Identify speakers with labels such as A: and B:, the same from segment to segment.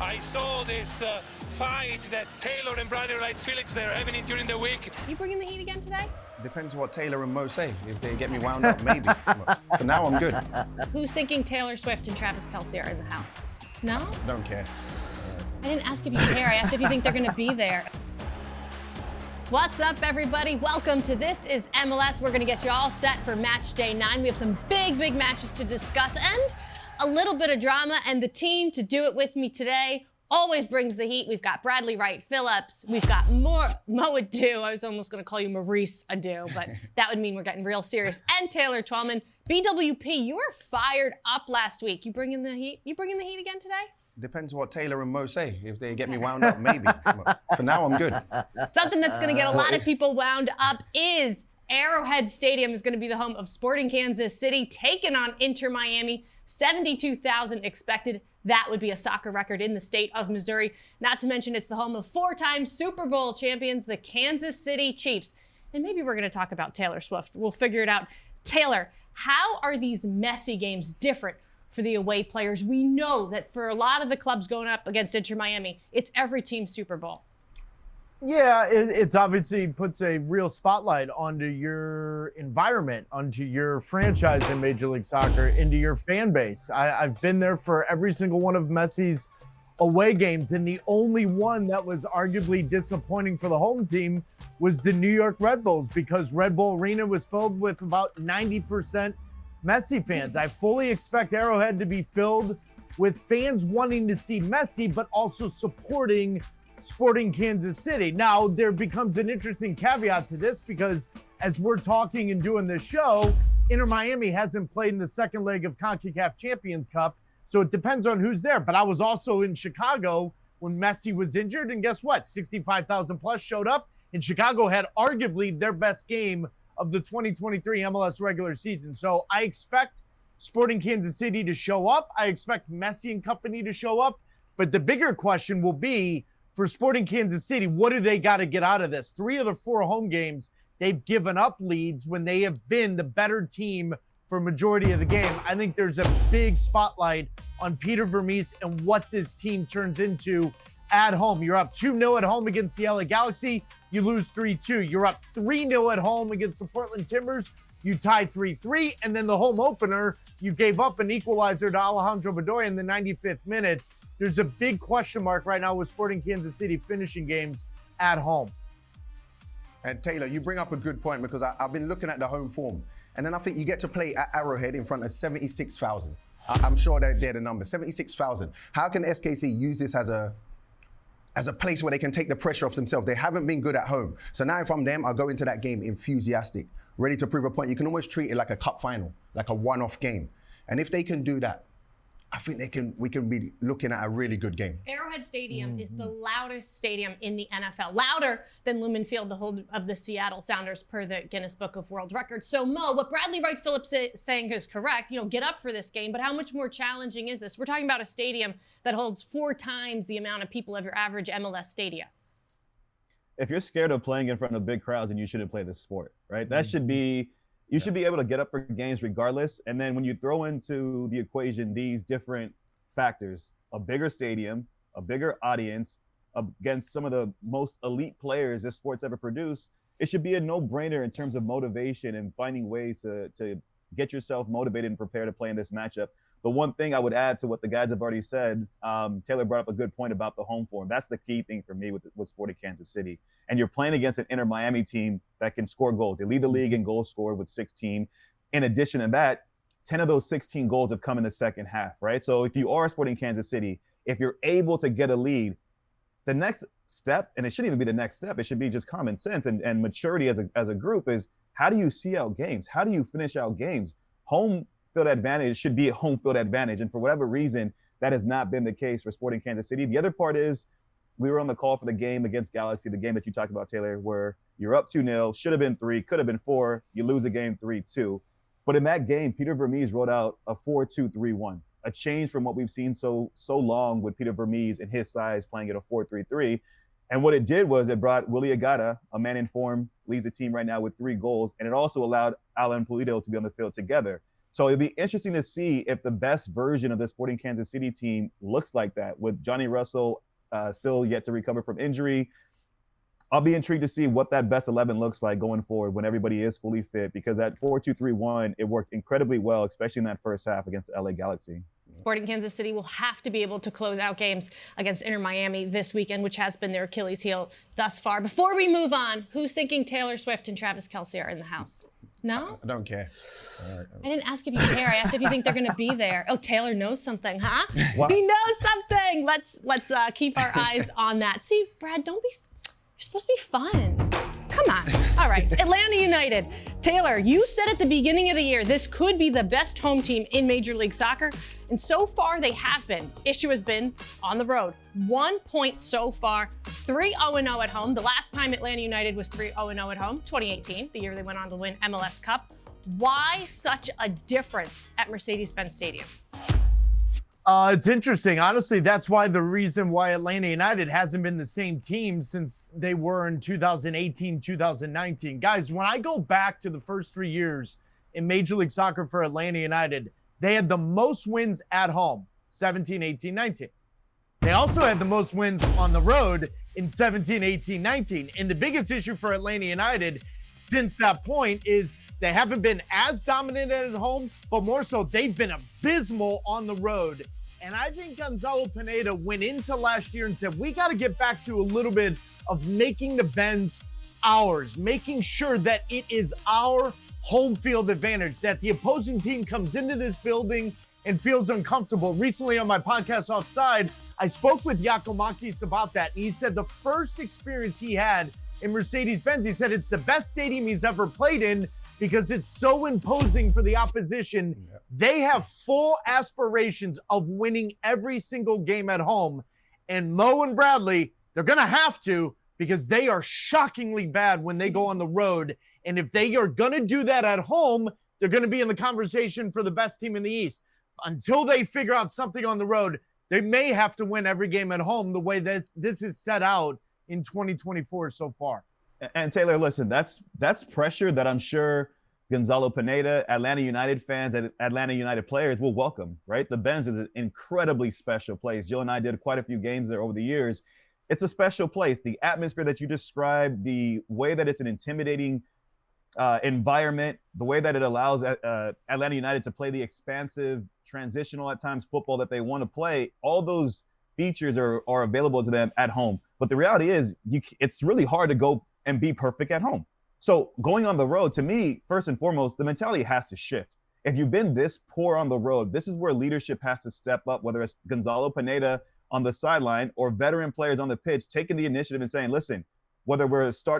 A: I saw this fight that Taylor and Bradley Wright Felix they're having during the week.
B: You bringing the heat again today?
C: Depends what Taylor and Mo say. If they get me wound up, maybe. But for now, I'm good.
B: Who's thinking Taylor Swift and Travis Kelce are in the house? No?
C: Don't care.
B: I didn't ask if you care. I asked if you think they're going to be there. What's up, everybody? Welcome to This is MLS. We're going to get you all set for match day 9. We have some big matches to discuss and a little bit of drama. And the team to do it with me today always brings the heat. We've got Bradley Wright Phillips. We've got Mo Adu. I was almost going to call you Maurice Adu, but that would mean we're getting real serious. And Taylor Twellman. BWP, you were fired up last week. You bringing the heat? You bringing the heat again today?
C: Depends what Taylor and Mo say. If they get me wound up, maybe. But for now, I'm good.
B: Something that's going to get a lot of people wound up is Arrowhead Stadium is going to be the home of Sporting Kansas City, taking on Inter Miami. 72,000 expected. That would be a soccer record in the state of Missouri. Not to mention it's the home of 4-time Super Bowl champions, the Kansas City Chiefs. And maybe we're going to talk about Taylor Swift. We'll figure it out. Taylor, how are these messy games different for the away players? We know that for a lot of the clubs going up against Inter Miami, it's every team's Super Bowl.
D: Yeah, it's obviously puts a real spotlight onto your environment, onto your franchise in Major League Soccer, into your fan base. I've been there for every single one of Messi's away games, and the only one that was arguably disappointing for the home team was the New York Red Bulls, because Red Bull Arena was filled with about 90% Messi fans. I fully expect Arrowhead to be filled with fans wanting to see Messi, but also supporting Sporting Kansas City. Now, there becomes an interesting caveat to this, because as we're talking and doing this show, Inter Miami hasn't played in the second leg of CONCACAF Champions Cup, so it depends on who's there. But I was also in Chicago when Messi was injured, and guess what? 65,000 plus showed up, and Chicago had arguably their best game of the 2023 MLS regular season. So I expect Sporting Kansas City to show up. I expect Messi and company to show up. But the bigger question will be, for Sporting Kansas City, what do they got to get out of this? 3 of the 4 home games, they've given up leads when they have been the better team for a majority of the game. I think there's a big spotlight on Peter Vermes and what this team turns into at home. You're up 2-0 at home against the LA Galaxy. You lose 3-2. You're up 3-0 at home against the Portland Timbers. You tie 3-3. And then the home opener, you gave up an equalizer to Alejandro Bedoya in the 95th minute. There's a big question mark right now with Sporting Kansas City finishing games at home.
C: And Taylor, you bring up a good point, because I've been looking at the home form. And then I think you get to play at Arrowhead in front of 76,000. I'm sure they're the number, 76,000. How can SKC use this as a place where they can take the pressure off themselves? They haven't been good at home. So now if I'm them, I'll go into that game enthusiastic, ready to prove a point. You can almost treat it like a cup final, like a one-off game. And if they can do that, I think we can be looking at a really good game.
B: Arrowhead Stadium is the loudest stadium in the NFL, louder than Lumen Field, the home of the Seattle Sounders, per the Guinness Book of World Records. So Mo, what Bradley Wright Phillips is saying is correct. Get up for this game, but how much more challenging is this? We're talking about a stadium that holds 4 times the amount of people of your average MLS stadium.
E: If you're scared of playing in front of big crowds, then you shouldn't play this sport, right? That should be. You should be able to get up for games regardless. And then when you throw into the equation these different factors, a bigger stadium, a bigger audience, against some of the most elite players this sport's ever produced, it should be a no-brainer in terms of motivation and finding ways to get yourself motivated and prepared to play in this matchup. The one thing I would add to what the guys have already said, Taylor brought up a good point about the home form. That's the key thing for me with Sporting Kansas City. And you're playing against an Inter Miami team that can score goals. They lead the league in goals scored with 16. In addition to that, 10 of those 16 goals have come in the second half, right? So if you are Sporting Kansas City, if you're able to get a lead, the next step, and it shouldn't even be the next step, it should be just common sense and maturity as a group, is how do you see out games? How do you finish out games? Home field advantage should be a home field advantage. And for whatever reason, that has not been the case for Sporting Kansas City. The other part is, we were on the call for the game against Galaxy, the game that you talked about, Taylor, where you're up 2-0, should have been 3, could have been 4, you lose a game 3-2. But in that game, Peter Vermes wrote out a 4-2-3-1, a change from what we've seen so long with Peter Vermes and his size playing at a 4-3-3. And what it did was it brought Willie Agata, a man in form, leads the team right now with 3 goals, and it also allowed Alan Pulido to be on the field together. So it'd be interesting to see if the best version of the Sporting Kansas City team looks like that, with Johnny Russell still yet to recover from injury. I'll be intrigued to see what that best 11 looks like going forward when everybody is fully fit, because that 4-2-3-1, it worked incredibly well, especially in that first half against LA Galaxy.
B: Sporting Kansas City will have to be able to close out games against Inter Miami this weekend, which has been their Achilles heel thus far. Before we move on, who's thinking Taylor Swift and Travis Kelce are in the house? No?
C: I don't care.
B: I didn't ask if you care. I asked if you think they're going to be there. Oh, Taylor knows something, huh?
E: What?
B: He knows something. Let's keep our eyes on that. See, Brad, don't be. You're supposed to be fun. Come on. All right, Atlanta United. Taylor, you said at the beginning of the year this could be the best home team in Major League Soccer, and so far they have been. Issue has been on the road. 1 point so far, 3-0-0 at home. The last time Atlanta United was 3-0-0 at home, 2018, the year they went on to win MLS Cup. Why such a difference at Mercedes-Benz Stadium?
D: It's interesting. Honestly, that's why the reason why Atlanta United hasn't been the same team since they were in 2018, 2019. Guys, when I go back to the first 3 years in Major League Soccer for Atlanta United, they had the most wins at home, 17, 18, 19. They also had the most wins on the road in 17, 18, 19. And the biggest issue for Atlanta United since that point is they haven't been as dominant at home, but more so they've been abysmal on the road. And I think Gonzalo Pineda went into last year and said, we got to get back to a little bit of making the Benz ours, making sure that it is our home field advantage, that the opposing team comes into this building and feels uncomfortable. Recently on my podcast Offside, I spoke with Giacomakis about that. And he said the first experience he had in Mercedes-Benz, he said it's the best stadium he's ever played in because it's so imposing for the opposition. They have full aspirations of winning every single game at home. And Mo and Bradley, they're going to have to, because they are shockingly bad when they go on the road. And if they are going to do that at home, they're going to be in the conversation for the best team in the East. Until they figure out something on the road, they may have to win every game at home the way this is set out in 2024 so far.
E: And Taylor, listen, that's pressure that I'm sure Gonzalo Pineda, Atlanta United fans, and Atlanta United players will welcome, right? The Benz is an incredibly special place. Jill and I did quite a few games there over the years. It's a special place. The atmosphere that you described, the way that it's an intimidating environment, the way that it allows Atlanta United to play the expansive, transitional at times football that they want to play, all those features are available to them at home. But the reality is it's really hard to go and be perfect at home. So going on the road, to me, first and foremost, the mentality has to shift. If you've been this poor on the road, this is where leadership has to step up, whether it's Gonzalo Pineda on the sideline or veteran players on the pitch, taking the initiative and saying, listen, whether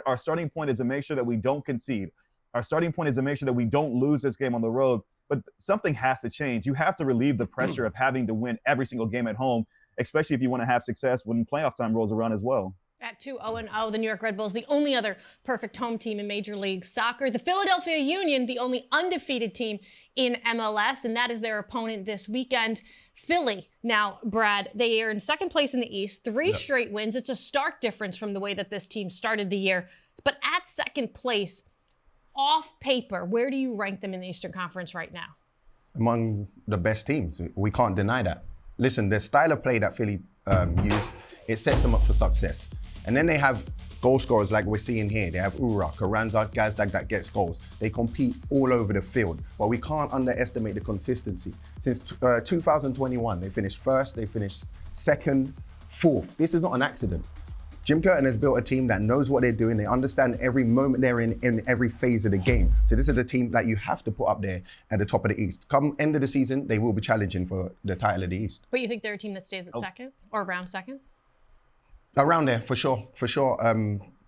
E: our starting point is to make sure that we don't concede. Our starting point is to make sure that we don't lose this game on the road. But something has to change. You have to relieve the pressure of having to win every single game at home, especially if you want to have success when playoff time rolls around as well.
B: At 2-0-0, the New York Red Bulls, the only other perfect home team in Major League Soccer. The Philadelphia Union, the only undefeated team in MLS, and that is their opponent this weekend. Philly. Now, Brad, they are in second place in the East, three straight wins. It's a stark difference from the way that this team started the year. But at second place, off paper, where do you rank them in the Eastern Conference right now?
C: Among the best teams. We can't deny that. Listen, the style of play that Philly use, it sets them up for success. And then they have goal scorers like we're seeing here. They have Ura, Carranza, guys that gets goals. They compete all over the field, but we can't underestimate the consistency. Since 2021, they finished first, they finished second, fourth. This is not an accident. Jim Curtin has built a team that knows what they're doing. They understand every moment they're in every phase of the game. So this is a team that you have to put up there at the top of the East. Come end of the season, they will be challenging for the title of the East.
B: But you think they're a team that stays at second or around second?
C: Around there, for sure.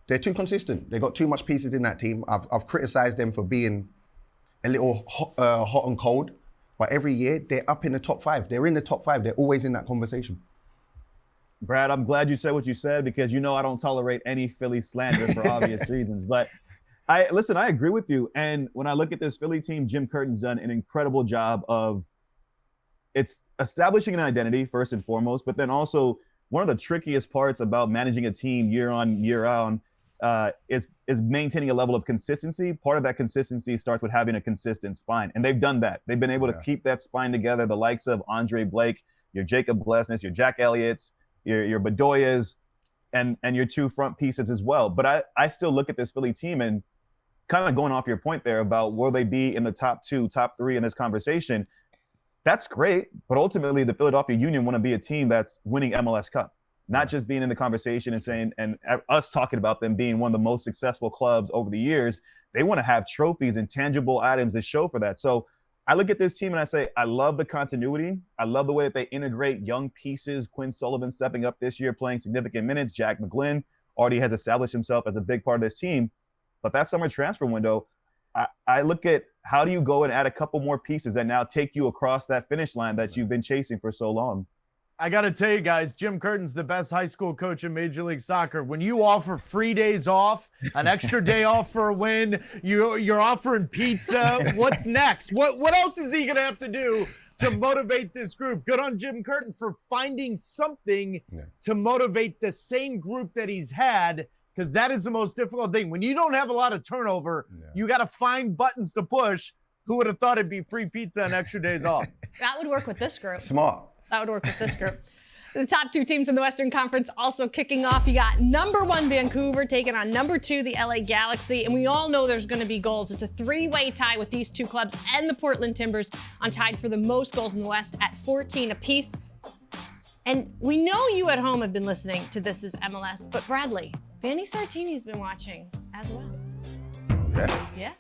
C: They're too consistent. They got too much pieces in that team. I've criticized them for being a little hot and cold, but every year they're up in the top five. They're in the top five. They're always in that conversation.
E: Brad, I'm glad you said what you said, because you know I don't tolerate any Philly slander for obvious reasons. But I agree with you. And when I look at this Philly team, Jim Curtin's done an incredible job of establishing an identity first and foremost, but then also one of the trickiest parts about managing a team year on, year on, is maintaining a level of consistency. Part of that consistency starts with having a consistent spine, and they've done that. They've been able to keep that spine together. The likes of Andre Blake, your Jacob Blessness, your Jack Elliott's, your Bedoyas, and your two front pieces as well. But I still look at this Philly team and kind of going off your point there about will they be in the top 2, top 3 in this conversation. That's great, but ultimately the Philadelphia Union want to be a team that's winning MLS Cup, not just being in the conversation and saying, and us talking about them being one of the most successful clubs over the years. They want to have trophies and tangible items that show for that. So I look at this team and I say, I love the continuity. I love the way that they integrate young pieces. Quinn Sullivan stepping up this year, playing significant minutes. Jack McGlynn already has established himself as a big part of this team. But that summer transfer window, I look at how do you go and add a couple more pieces that now take you across that finish line that you've been chasing for so long.
D: I got to tell you guys, Jim Curtin's the best high school coach in Major League Soccer. When you offer free days off, an extra day off for a win, you're offering pizza. What's next? What else is he going to have to do to motivate this group? Good on Jim Curtin for finding something to motivate the same group that he's had, because that is the most difficult thing. When you don't have a lot of turnover, you got to find buttons to push. Who would have thought it'd be free pizza and extra days off?
B: That would work with this group.
C: Smart.
B: That would work with this group. The top 2 teams in the Western Conference also kicking off. You got number 1 Vancouver taking on number 2 the LA Galaxy, and we all know there's going to be goals. It's a 3-way tie with these 2 clubs and the Portland Timbers on tied for the most goals in the West at 14 apiece. And we know you at home have been listening to This Is MLS, but Bradley, Vanni Sartini's been watching as well. Yeah.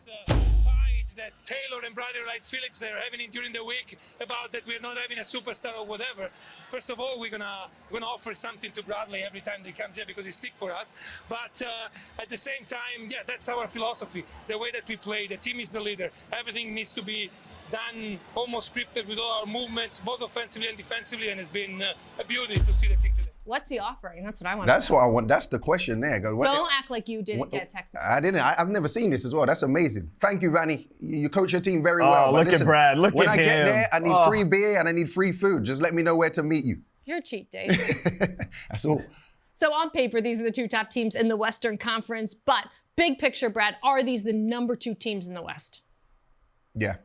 A: That Taylor and Brother Light Felix they're having during the week about that we're not having a superstar or whatever. First of all, we're gonna offer something to Bradley every time they comes here because he stick for us. But at the same time, that's our philosophy. The way that we play, the team is the leader. Everything needs to be done almost scripted with all our movements, both offensively and defensively, and it's been a beauty to see the team today.
B: What's he offering? That's what I want.
C: That's what I want. That's the question there.
B: Don't act like you didn't get a text message.
C: I didn't. I've never seen this as well. That's amazing. Thank you, Vanni. You coach your team very well.
E: Look at Brad. Look at him.
C: When I get there, I need free beer and I need free food. Just let me know where to meet you.
B: You're a cheat, Dave.
C: That's all.
B: So on paper, these are the 2 top teams in the Western Conference. But big picture, Brad, are these the number 2 teams in the West?
C: Yeah.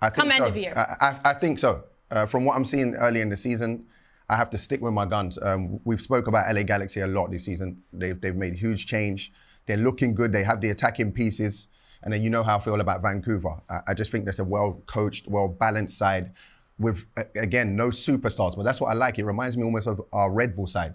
C: I think
B: Come
C: so.
B: end of year.
C: I think so. From what I'm seeing early in the season, I have to stick with my guns. We've spoke about LA Galaxy a lot this season. They've made huge change. They're looking good. They have the attacking pieces. And then you know how I feel about Vancouver. I just think that's a well-coached, well-balanced side with, again, no superstars. But that's what I like. It reminds me almost of our Red Bull side.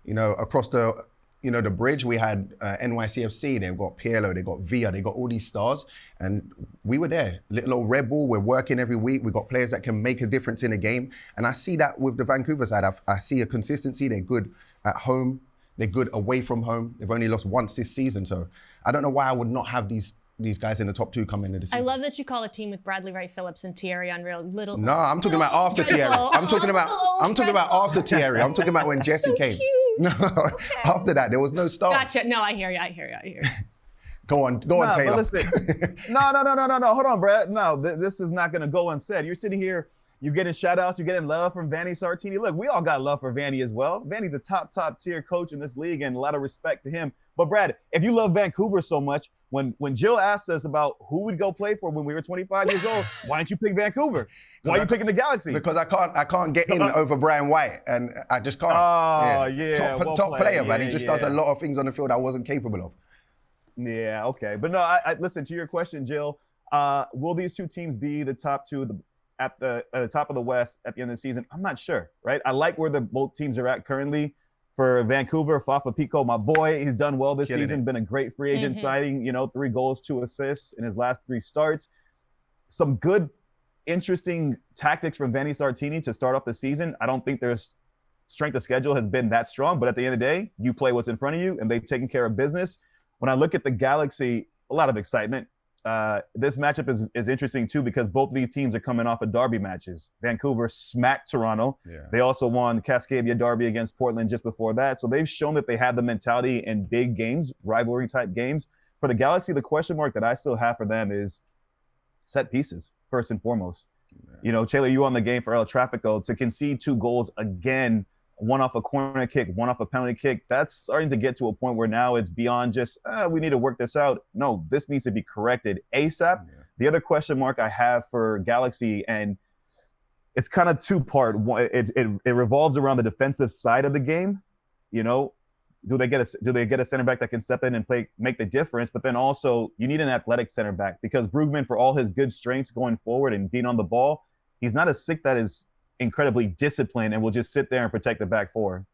C: You know, across the bridge, we had NYCFC, they've got Pirlo, they've got Villa, they got all these stars. And we were there, little old Red Bull, we're working every week. We've got players that can make a difference in a game. And I see that with the Vancouver side. I see a consistency. They're good at home. They're good away from home. They've only lost once this season. So I don't know why I would not have these guys in the top 2 coming into the season.
B: I love that you call a team with Bradley Wright Phillips and Thierry Henry little.
C: No, I'm talking about after Thierry. I'm talking about after Thierry. I'm talking about when Jesse came. No, after that, there was no star.
B: Gotcha. No, I hear you.
C: Go on, Taylor.
E: Listen. No. Hold on, Brad. No, this is not going to go unsaid. You're sitting here, you're getting shout outs, you're getting love from Vanni Sartini. Look, we all got love for Vanni as well. Vanni's a top tier coach in this league and a lot of respect to him. But Brad, if you love Vancouver so much, when Jill asked us about who we'd go play for when we were 25 years old, why didn't you pick Vancouver? Why are you picking the Galaxy?
C: Because I can't get in over Brian White, and I just can't. Top player, man. He just does a lot of things on the field I wasn't capable of.
E: Yeah, okay. But no, I listen to your question, Jill. Will these 2 teams be the top 2 at the top of the West at the end of the season? I'm not sure, right? I like where both teams are at currently. For Vancouver, Fafa Pico, my boy, he's done well this season. Been a great free agent signing. 3 goals, 2 assists in his last 3 starts. Some good, interesting tactics from Vanni Sartini to start off the season. I don't think their strength of schedule has been that strong, but at the end of the day, you play what's in front of you, and they've taken care of business. When I look at the Galaxy, a lot of excitement. This matchup is interesting too because both of these teams are coming off of derby matches. Vancouver smacked Toronto. Yeah. They also won Cascadia Derby against Portland just before that. So they've shown that they have the mentality in big games, rivalry type games. For the Galaxy, the question mark that I still have for them is set pieces, first and foremost. Yeah. Taylor, you on the game for El Trafico to concede 2 goals again one off a corner kick, one off a penalty kick. That's starting to get to a point where now it's beyond just, we need to work this out. No, this needs to be corrected ASAP. Yeah. The other question mark I have for Galaxy, and it's kind of two-part. It revolves around the defensive side of the game. You know, do they get a center back that can step in and make the difference? But then also you need an athletic center back, because Brugman, for all his good strengths going forward and being on the ball, he's not a sick that is incredibly disciplined and will just sit there and protect the back four.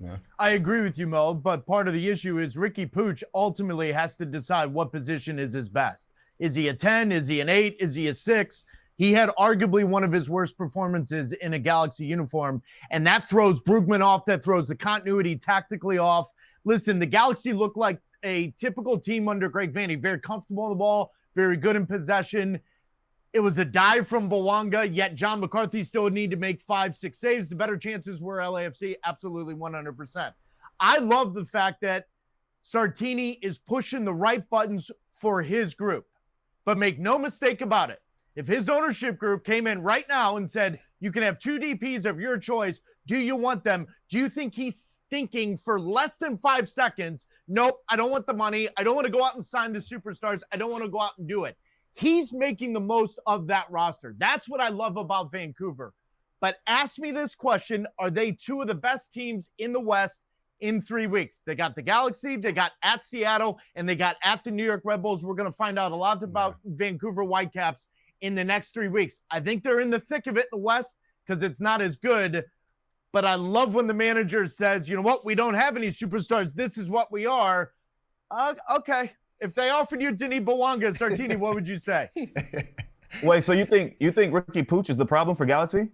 D: Yeah. I agree with you, Mo, but part of the issue is Ricky Puig ultimately has to decide what position is his best. Is he a 10? Is he an 8? Is he a 6? He had arguably one of his worst performances in a Galaxy uniform, and that throws Brugman off. That throws the continuity tactically off. Listen, the Galaxy look like a typical team under Greg Vanney. Very comfortable on the ball, very good in possession. It was a dive from Bouanga, yet John McCarthy still would need to make 5-6 saves. The better chances were LAFC, absolutely 100%. I love the fact that Sartini is pushing the right buttons for his group. But make no mistake about it. If his ownership group came in right now and said, you can have 2 DPs of your choice, do you want them? Do you think he's thinking for less than 5 seconds, nope, I don't want the money. I don't want to go out and sign the superstars. I don't want to go out and do it. He's making the most of that roster. That's what I love about Vancouver. But ask me this question, are they 2 of the best teams in the West in 3 weeks? They got the Galaxy, they got at Seattle, and they got at the New York Red Bulls. We're going to find out a lot about Vancouver Whitecaps in the next 3 weeks. I think they're in the thick of it in the West because it's not as good. But I love when the manager says, you know what, we don't have any superstars. This is what we are. Okay. If they offered you Denis Bouanga and Sartini, what would you say?
E: Wait, so you think Ricky Puig is the problem for Galaxy?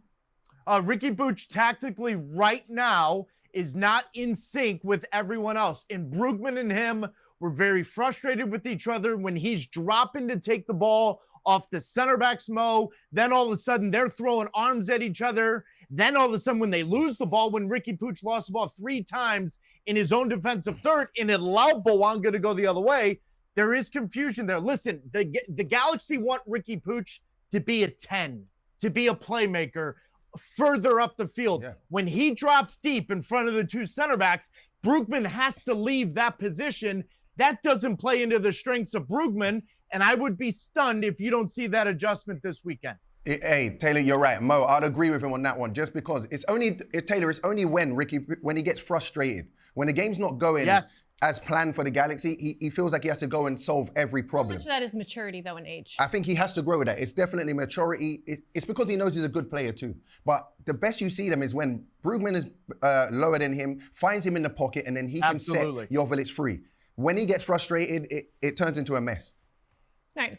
D: Ricky Puig tactically right now is not in sync with everyone else. And Brugman and him were very frustrated with each other when he's dropping to take the ball off the center back's Mo. Then all of a sudden they're throwing arms at each other. Then all of a sudden when they lose the ball, when Ricky Puig lost the ball 3 times in his own defensive third and it allowed Bouanga to go the other way, there is confusion there. Listen, the Galaxy want Ricky Puig to be a 10, to be a playmaker further up the field. Yeah. When he drops deep in front of the 2 center backs, Brugman has to leave that position. That doesn't play into the strengths of Brugman, and I would be stunned if you don't see that adjustment this weekend.
C: Hey, Taylor, you're right. Mo, I'd agree with him on that one, just because it's only when he gets frustrated. When the game's not going as planned for the Galaxy, he feels like he has to go and solve every problem.
B: How much of that is maturity, though, in age?
C: I think he has to grow with that. It's definitely maturity. It's because he knows he's a good player too. But the best you see them is when Brugman is lower than him, finds him in the pocket, and then he can set Joveljic free. When he gets frustrated, it turns into a mess.
B: All right.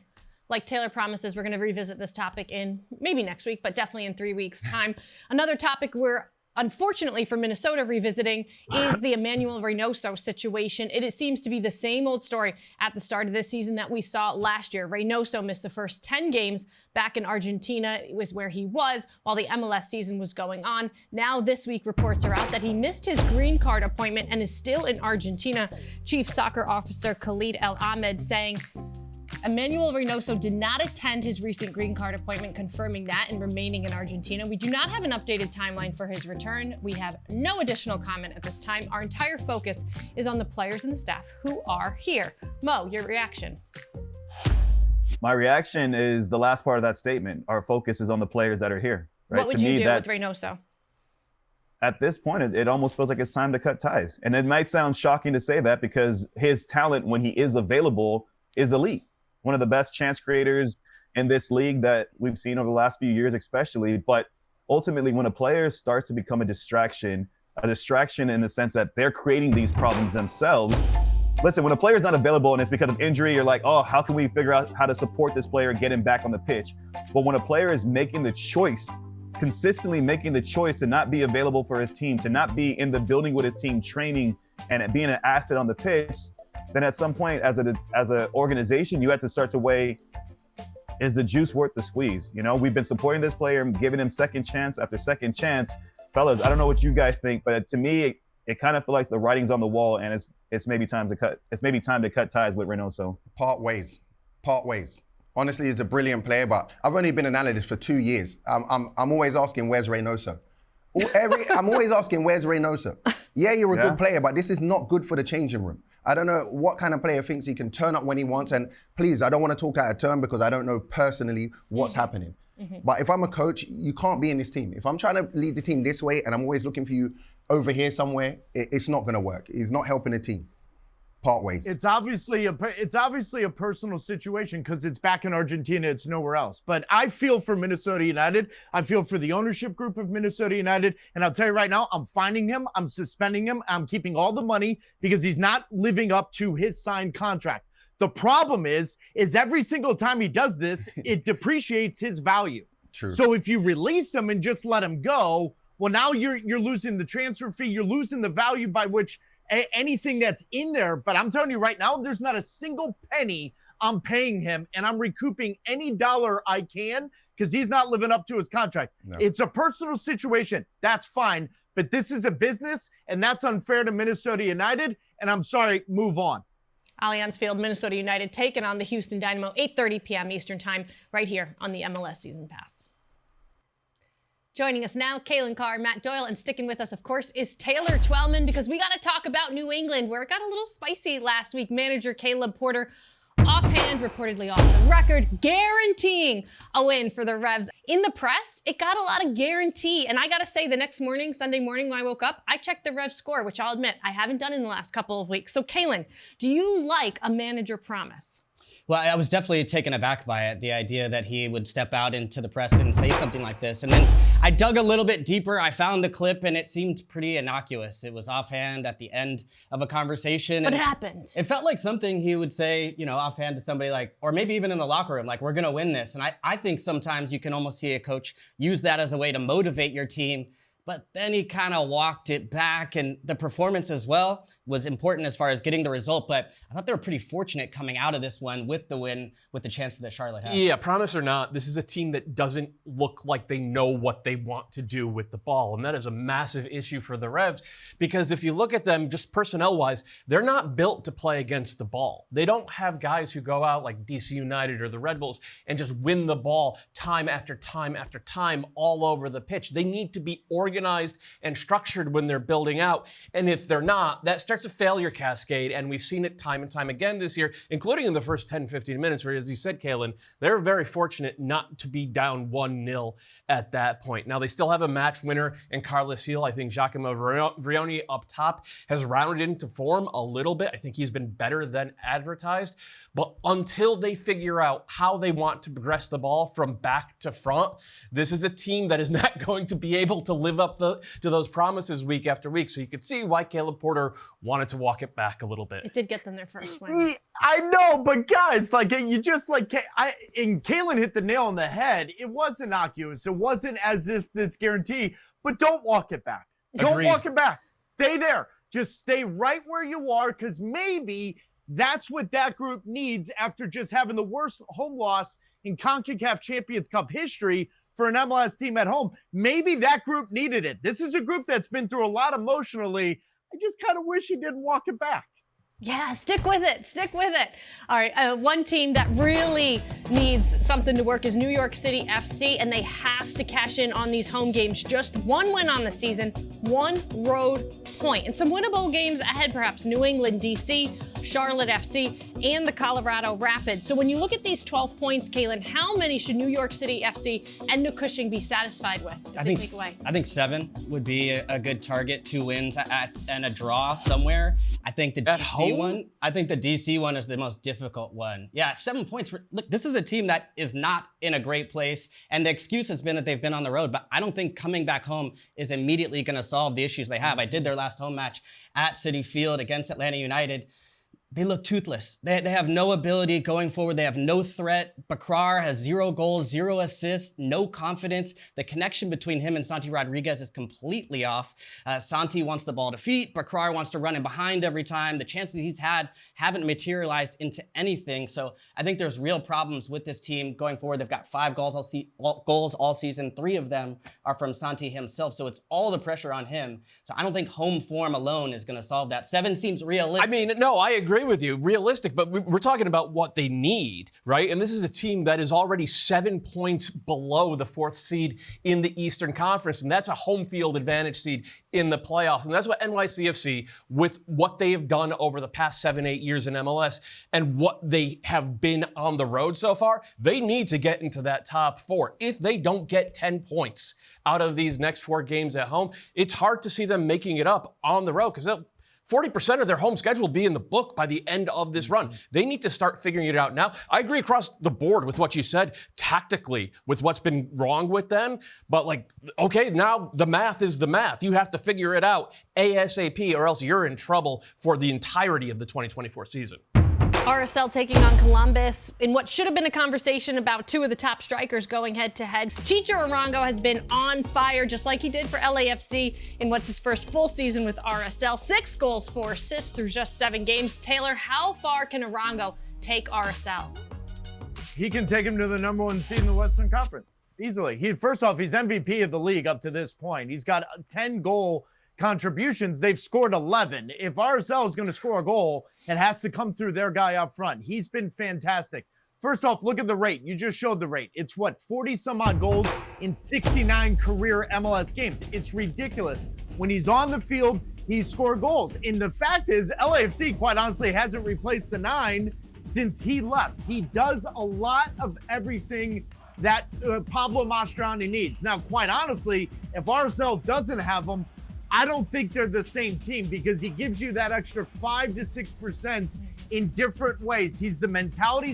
B: Like Taylor promises, we're going to revisit this topic in maybe next week, but definitely in 3 weeks' time. Another topic we're unfortunately for Minnesota revisiting is the Emanuel Reynoso situation. It seems to be the same old story at the start of this season that we saw last year. Reynoso missed the first 10 games back in Argentina. It was where he was while the MLS season was going on. Now this week reports are out that he missed his green card appointment and is still in Argentina. Chief Soccer Officer Khalid El Ahmed saying Emanuel Reynoso did not attend his recent green card appointment, confirming that and remaining in Argentina. We do not have an updated timeline for his return. We have no additional comment at this time. Our entire focus is on the players and the staff who are here. Mo, your reaction?
E: My reaction is the last part of that statement. Our focus is on the players that are here. Right?
B: What would you do with Reynoso?
E: At this point, it almost feels like it's time to cut ties. And it might sound shocking to say that because his talent when he is available is elite. One of the best chance creators in this league that we've seen over the last few years especially. But ultimately, when a player starts to become a distraction in the sense that they're creating these problems themselves. Listen, when a player is not available and it's because of injury, you're like, oh, how can we figure out how to support this player and get him back on the pitch? But when a player is making the choice, consistently making the choice to not be available for his team, to not be in the building with his team training and being an asset on the pitch, then at some point as an organization, you have to start to weigh, is the juice worth the squeeze? You know, we've been supporting this player, giving him second chance after second chance. Fellas, I don't know what you guys think, but to me, it kind of feels like the writing's on the wall and it's maybe time to cut ties with Reynoso.
C: Part ways. Honestly, he's a brilliant player, but I've only been an analyst for 2 years. I'm always asking, where's Reynoso? I'm always asking, where's Reynoso? Yeah, you're a good player, but this is not good for the changing room. I don't know what kind of player thinks he can turn up when he wants. And please, I don't want to talk out of turn because I don't know personally what's happening. But if I'm a coach, you can't be in this team. If I'm trying to lead the team this way and I'm always looking for you over here somewhere, it's not going to work. He's not helping the team. Part ways.
D: It's obviously a personal situation because it's back in Argentina. It's nowhere else. But I feel for Minnesota United. I feel for the ownership group of Minnesota United. And I'll tell you right now, I'm finding him. I'm suspending him. I'm keeping all the money because he's not living up to his signed contract. The problem is every single time he does this, it depreciates his value.
C: True.
D: So if you release him and just let him go, well, now you're losing the transfer fee. You're losing the value by which anything that's in there. But I'm telling you right now, there's not a single penny I'm paying him, and I'm recouping any dollar I can because he's not living up to his contract. No. It's a personal situation. That's fine. But this is a business, and that's unfair to Minnesota United. And I'm sorry, move on.
B: Allianz Field, Minnesota United taking on the Houston Dynamo, 8:30 p.m. Eastern Time, right here on the MLS Season Pass. Joining us now, Kalen Carr, Matt Doyle, and sticking with us, of course, is Taylor Twellman, because we got to talk about New England, where it got a little spicy last week. Manager Caleb Porter, offhand, reportedly off the record, guaranteeing a win for the Revs. In the press, it got a lot of guarantee. And I got to say, the next morning, Sunday morning, when I woke up, I checked the Revs score, which I'll admit I haven't done in the last couple of weeks. So, Kalen, do you like a manager promise?
F: Well, I was definitely taken aback by it, the idea that he would step out into the press and say something like this. And then I dug a little bit deeper. I found the clip, and it seemed pretty innocuous. It was offhand at the end of a conversation.
B: But it happened.
F: It felt like something he would say, offhand to somebody, like, or maybe even in the locker room, like, we're going to win this. And I think sometimes you can almost see a coach use that as a way to motivate your team. But then he kind of walked it back, and the performance as well was important as far as getting the result. But I thought they were pretty fortunate coming out of this one with the win, with the chances that Charlotte had.
G: Yeah, promise or not, this is a team that doesn't look like they know what they want to do with the ball. And that is a massive issue for the Revs, because if you look at them just personnel-wise, they're not built to play against the ball. They don't have guys who go out like DC United or the Red Bulls and just win the ball time after time after time all over the pitch. They need to be organized and structured when they're building out. And if they're not, that starts a failure cascade. And we've seen it time and time again this year, including in the first 10, 15 minutes, where, as you said, Kalen, they're very fortunate not to be down 1-0 at that point. Now, they still have a match winner in Carlos Gil. I think Giacomo Vrioni up top has rounded into form a little bit. I think he's been better than advertised. But until they figure out how they want to progress the ball from back to front, this is a team that is not going to be able to live up to those promises week after week. So you could see why Caleb Porter wanted to walk it back a little bit.
B: It did get them their first win.
D: I know, but guys, and Kalen hit the nail on the head. It was innocuous. It wasn't as if this guarantee, but don't walk it back. Don't walk it back. Stay there. Just stay right where you are, because maybe that's what that group needs after just having the worst home loss in CONCACAF Champions Cup history for an MLS team at home. Maybe that group needed it. This is a group that's been through a lot emotionally. I just kind of wish he didn't walk it back.
B: Yeah, stick with it. Stick with it. All right, one team that really needs something to work is New York City FC, and they have to cash in on these home games. Just one win on the season, one road point, and some winnable games ahead, perhaps New England, DC, Charlotte FC, and the Colorado Rapids. So when you look at these 12 points, Kalen, how many should New York City FC and New Cushing be satisfied with?
F: I think 7 would be a good target. 2 wins and a draw somewhere. I think the DC one is the most difficult one. Yeah, 7 points. Look, this is a team that is not in a great place, and the excuse has been that they've been on the road, but I don't think coming back home is immediately going to solve the issues they have. I did their last home match at Citi Field against Atlanta United. They look toothless. They have no ability going forward. They have no threat. Bakrar has 0 goals, 0 assists, no confidence. The connection between him and Santi Rodriguez is completely off. Santi wants the ball to feet. Bakrar wants to run in behind every time. The chances he's had haven't materialized into anything. So I think there's real problems with this team going forward. They've got 5 goals all season. 3 of them are from Santi himself. So it's all the pressure on him. So I don't think home form alone is going to solve that. 7 seems realistic.
G: I mean, no, I agree. agree with you, realistic, but we're talking about what they need, right? And this is a team that is already 7 points below the 4th seed in the Eastern Conference, and that's a home field advantage seed in the playoffs. And that's what NYCFC, with what they have done over the past 7-8 years in MLS and what they have been on the road so far, they need to get into that top 4. If they don't get 10 points out of these next 4 games at home, it's hard to see them making it up on the road, because 40% of their home schedule will be in the book by the end of this run. They need to start figuring it out now. I agree across the board with what you said, tactically, with what's been wrong with them. But okay, now the math is the math. You have to figure it out ASAP, or else you're in trouble for the entirety of the 2024 season.
B: RSL taking on Columbus in what should have been a conversation about 2 of the top strikers going head-to-head. Chicho Arango has been on fire, just like he did for LAFC in what's his first full season with RSL. 6 goals, 4 assists through just 7 games. Taylor, how far can Arango take RSL?
D: He can take him to the number 1 seed in the Western Conference easily. First off, he's MVP of the league up to this point. He's got 10 goal contributions. They've scored 11. If RSL is going to score a goal, it has to come through their guy up front. He's been fantastic. First off, look at the rate. You just showed the rate. It's 40 some odd goals in 69 career MLS games. It's ridiculous. When he's on the field, he scored goals. And the fact is, LAFC, quite honestly, hasn't replaced the 9 since he left. He does a lot of everything that Pablo Mastroeni needs. Now, quite honestly, if RSL doesn't have him, I don't think they're the same team, because he gives you that extra 5 to 6% in different ways. He's the mentality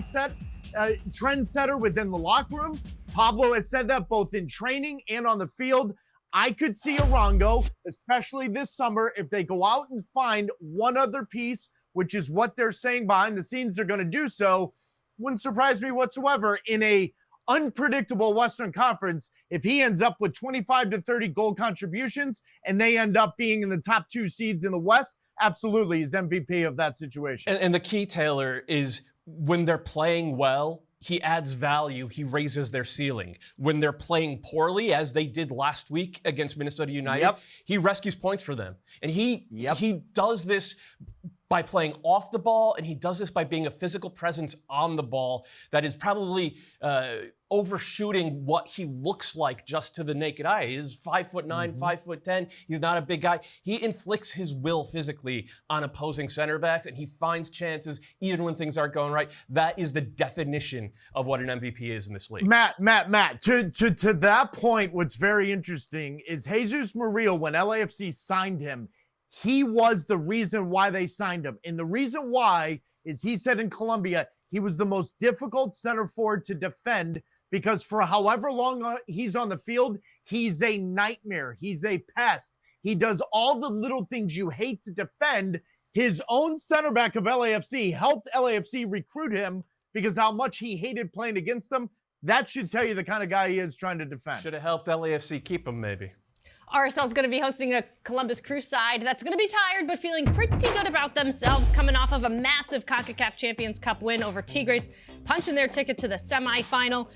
D: trendsetter within the locker room. Pablo has said that both in training and on the field. I could see Arango, especially this summer, if they go out and find one other piece, which is what they're saying behind the scenes they're going to do so, wouldn't surprise me whatsoever in a unpredictable Western Conference if he ends up with 25 to 30 goal contributions and they end up being in the top 2 seeds in the West. Absolutely, he's MVP of that situation.
G: And the key, Taylor, is when they're playing well, he adds value, he raises their ceiling. When they're playing poorly, as they did last week against Minnesota United, he rescues points for them. And he does this by playing off the ball, and he does this by being a physical presence on the ball that is probably overshooting what he looks like just to the naked eye. He's 5'9", 5'10". He's not a big guy. He inflicts his will physically on opposing center backs, and he finds chances even when things aren't going right. That is the definition of what an MVP is in this league.
D: Matt, to that point, what's very interesting is Jesus Murillo, when LAFC signed him, he was the reason why they signed him. And the reason why is he said in Colombia, he was the most difficult center forward to defend because for however long he's on the field, he's a nightmare. He's a pest. He does all the little things you hate to defend. His own center back of LAFC helped LAFC recruit him because how much he hated playing against them. That should tell you the kind of guy he is trying to defend.
G: Should have helped LAFC keep him, maybe.
B: RSL is going to be hosting a Columbus Crew side that's going to be tired but feeling pretty good about themselves, coming off of a massive CONCACAF Champions Cup win over Tigres, punching their ticket to the semifinal.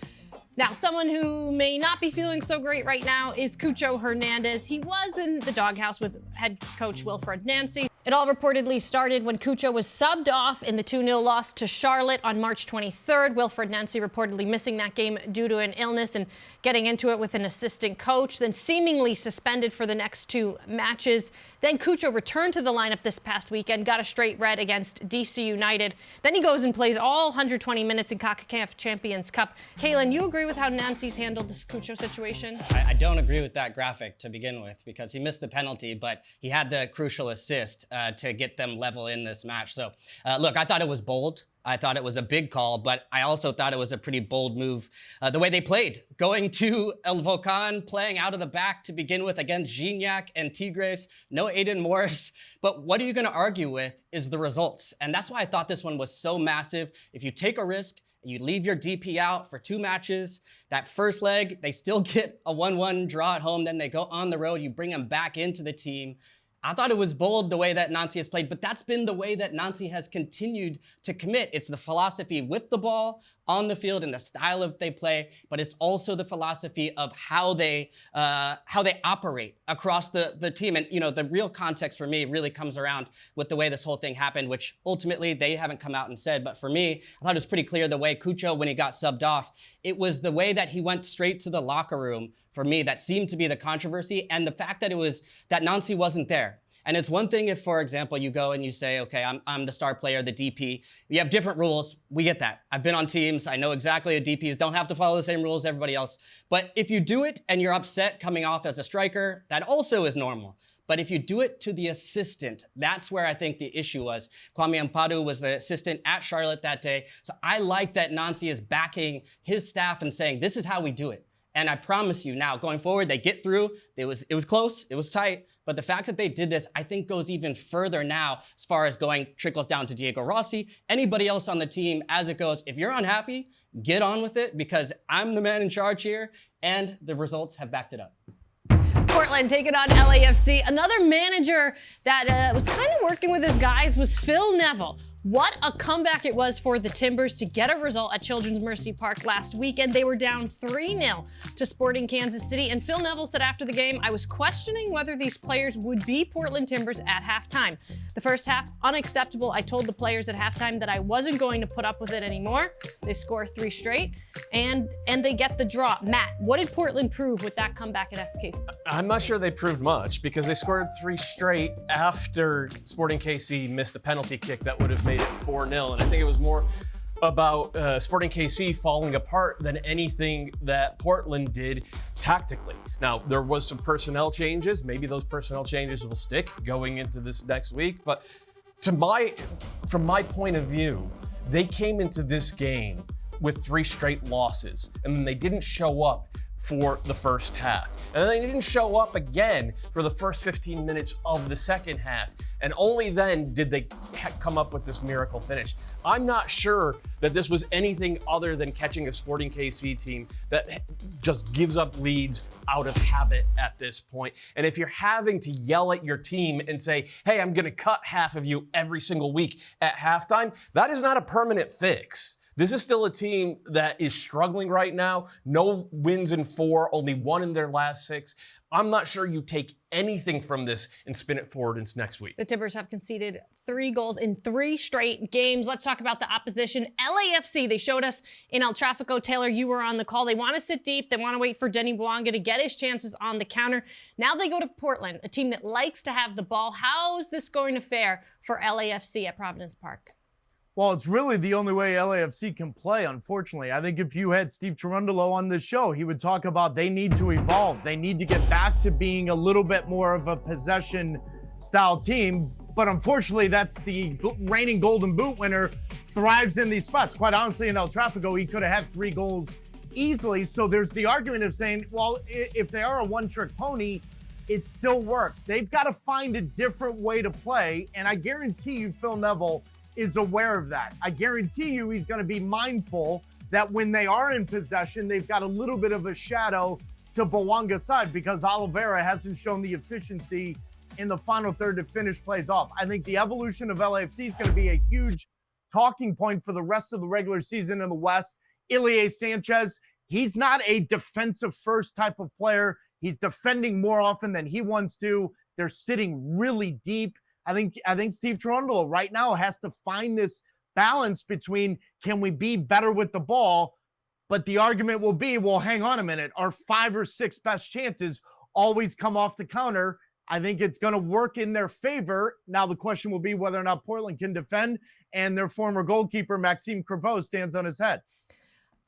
B: Now, someone who may not be feeling so great right now is Chicho Hernandez. He was in the doghouse with head coach Wilfred Nancy. It all reportedly started when Chicho was subbed off in the 2-0 loss to Charlotte on March 23rd. Wilfred Nancy reportedly missing that game due to an illness and getting into it with an assistant coach, then seemingly suspended for the next 2 matches. Then Chicho returned to the lineup this past weekend, got a straight red against DC United. Then he goes and plays all 120 minutes in CONCACAF Champions Cup. Kaylin, you agree with how Nancy's handled this Chicho situation?
F: I don't agree with that graphic to begin with because he missed the penalty, but he had the crucial assist to get them level in this match. So, look, I thought it was bold. I thought it was a big call, but I also thought it was a pretty bold move. The way they played, going to El Volcan, playing out of the back to begin with against Gignac and Tigres, no Aiden Morris. But what are you going to argue with is the results. And that's why I thought this one was so massive. If you take a risk and you leave your DP out for 2 matches, that first leg, they still get a 1-1 draw at home. Then they go on the road. You bring them back into the team. I thought it was bold the way that Nancy has played, but that's been the way that Nancy has continued to commit. It's the philosophy with the ball on the field and the style of they play, but it's also the philosophy of how they operate across the team. And the real context for me really comes around with the way this whole thing happened, which ultimately they haven't come out and said. But for me, I thought it was pretty clear the way Chicho, when he got subbed off, it was the way that he went straight to the locker room. For me, that seemed to be the controversy, and the fact that it was that Nancy wasn't there. And it's one thing if, for example, you go and you say, okay, I'm the star player, the DP. You have different rules. We get that. I've been on teams. I know exactly the DPs don't have to follow the same rules as everybody else. But if you do it and you're upset coming off as a striker, that also is normal. But if you do it to the assistant, that's where I think the issue was. Kwame Ampadu was the assistant at Charlotte that day. So I like that Nancy is backing his staff and saying, this is how we do it. And I promise you now, going forward, they get through. It was close, it was tight. But the fact that they did this, I think goes even further now as far as trickles down to Diego Rossi, anybody else on the team as it goes. If you're unhappy, get on with it because I'm the man in charge here and the results have backed it up.
B: Portland taking on LAFC. Another manager that was kind of working with his guys was Phil Neville. What a comeback it was for the Timbers to get a result at Children's Mercy Park last weekend. They were down 3-0 to Sporting Kansas City, and Phil Neville said after the game, I was questioning whether these players would be Portland Timbers at halftime. The first half, unacceptable. I told the players at halftime that I wasn't going to put up with it anymore. They score 3 straight, and they get the draw. Matt, what did Portland prove with that comeback at SKC?
G: I'm not sure they proved much because they scored 3 straight after Sporting KC missed a penalty kick that would have made it 4-0. And I think it was more about Sporting KC falling apart than anything that Portland did tactically. Now, there was some personnel changes. Maybe those personnel changes will stick going into this next week. But from my point of view, they came into this game with 3 straight losses, and then they didn't show up for the first half. And then they didn't show up again for the first 15 minutes of the second half. And only then did they come up with this miracle finish. I'm not sure that this was anything other than catching a Sporting KC team that just gives up leads out of habit at this point. And if you're having to yell at your team and say, hey, I'm gonna cut half of you every single week at halftime, that is not a permanent fix. This is still a team that is struggling right now. No wins in 4, only 1 in their last 6. I'm not sure you take anything from this and spin it forward into next week.
B: The Timbers have conceded 3 goals in 3 straight games. Let's talk about the opposition. LAFC, they showed us in El Tráfico. Taylor, you were on the call. They want to sit deep. They want to wait for Denny Bouanga to get his chances on the counter. Now they go to Portland, a team that likes to have the ball. How is this going to fare for LAFC at Providence Park?
D: Well, it's really the only way LAFC can play, unfortunately. I think if you had Steve Cherundolo on this show, he would talk about they need to evolve. They need to get back to being a little bit more of a possession-style team. But unfortunately, that's the reigning Golden Boot winner, thrives in these spots. Quite honestly, in El Tráfico, he could have had 3 goals easily. So there's the argument of saying, well, if they are a one-trick pony, it still works. They've got to find a different way to play. And I guarantee you, Phil Neville is aware of that. I guarantee you he's going to be mindful that when they are in possession, they've got a little bit of a shadow to Bouanga's side because Oliveira hasn't shown the efficiency in the final third to finish plays off. I think the evolution of LAFC is going to be a huge talking point for the rest of the regular season in the West. Ilie Sanchez, he's not a defensive first type of player. He's defending more often than he wants to. They're sitting really deep. I think Steve Cherundolo right now has to find this balance between can we be better with the ball, but the argument will be, well, hang on a minute, our 5 or 6 best chances always come off the counter. I think it's going to work in their favor. Now the question will be whether or not Portland can defend, and their former goalkeeper, Maxime Crepeau, stands on his head.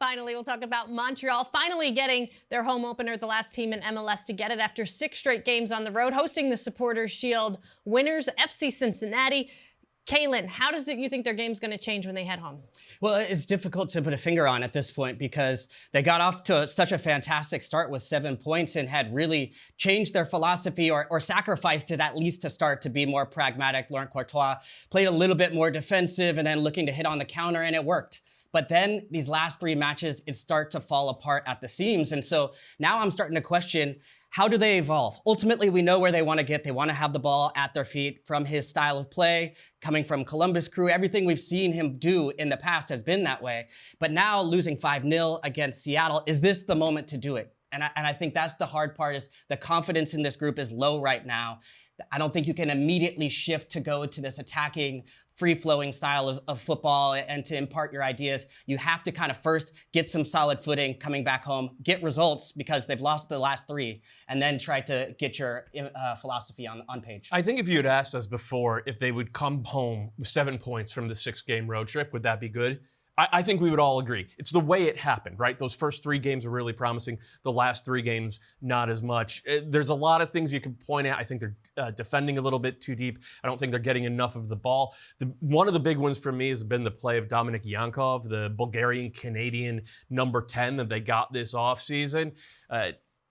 B: Finally, we'll talk about Montreal finally getting their home opener, the last team in MLS to get it after 6 straight games on the road, hosting the Supporters Shield winners, FC Cincinnati. Kaylin, how does you think their game's going to change when they head home?
F: Well, it's difficult to put a finger on at this point because they got off to such a fantastic start with 7 points and had really changed their philosophy or sacrificed it at least to start to be more pragmatic. Laurent Courtois played a little bit more defensive and then looking to hit on the counter, and it worked. But then these last 3 matches, it start to fall apart at the seams. And so now I'm starting to question, how do they evolve? Ultimately, we know where they want to get. They want to have the ball at their feet from his style of play, coming from Columbus Crew. Everything we've seen him do in the past has been that way. But now losing 5-0 against Seattle, is this the moment to do it? And I think that's the hard part, is the confidence in this group is low right now. I don't think you can immediately shift to go to this attacking, free-flowing style of football and to impart your ideas. You have to kind of first get some solid footing coming back home, get results because they've lost the last 3, and then try to get your philosophy on page.
G: I think if you had asked us before if they would come home with 7 points from the 6-game road trip, would that be good? I think we would all agree. It's the way it happened, right? Those first 3 games were really promising. The last 3 games, not as much. There's a lot of things you can point at. I think they're defending a little bit too deep. I don't think they're getting enough of the ball. One of the big ones for me has been the play of Dominik Yankov, the Bulgarian-Canadian number 10 that they got this offseason.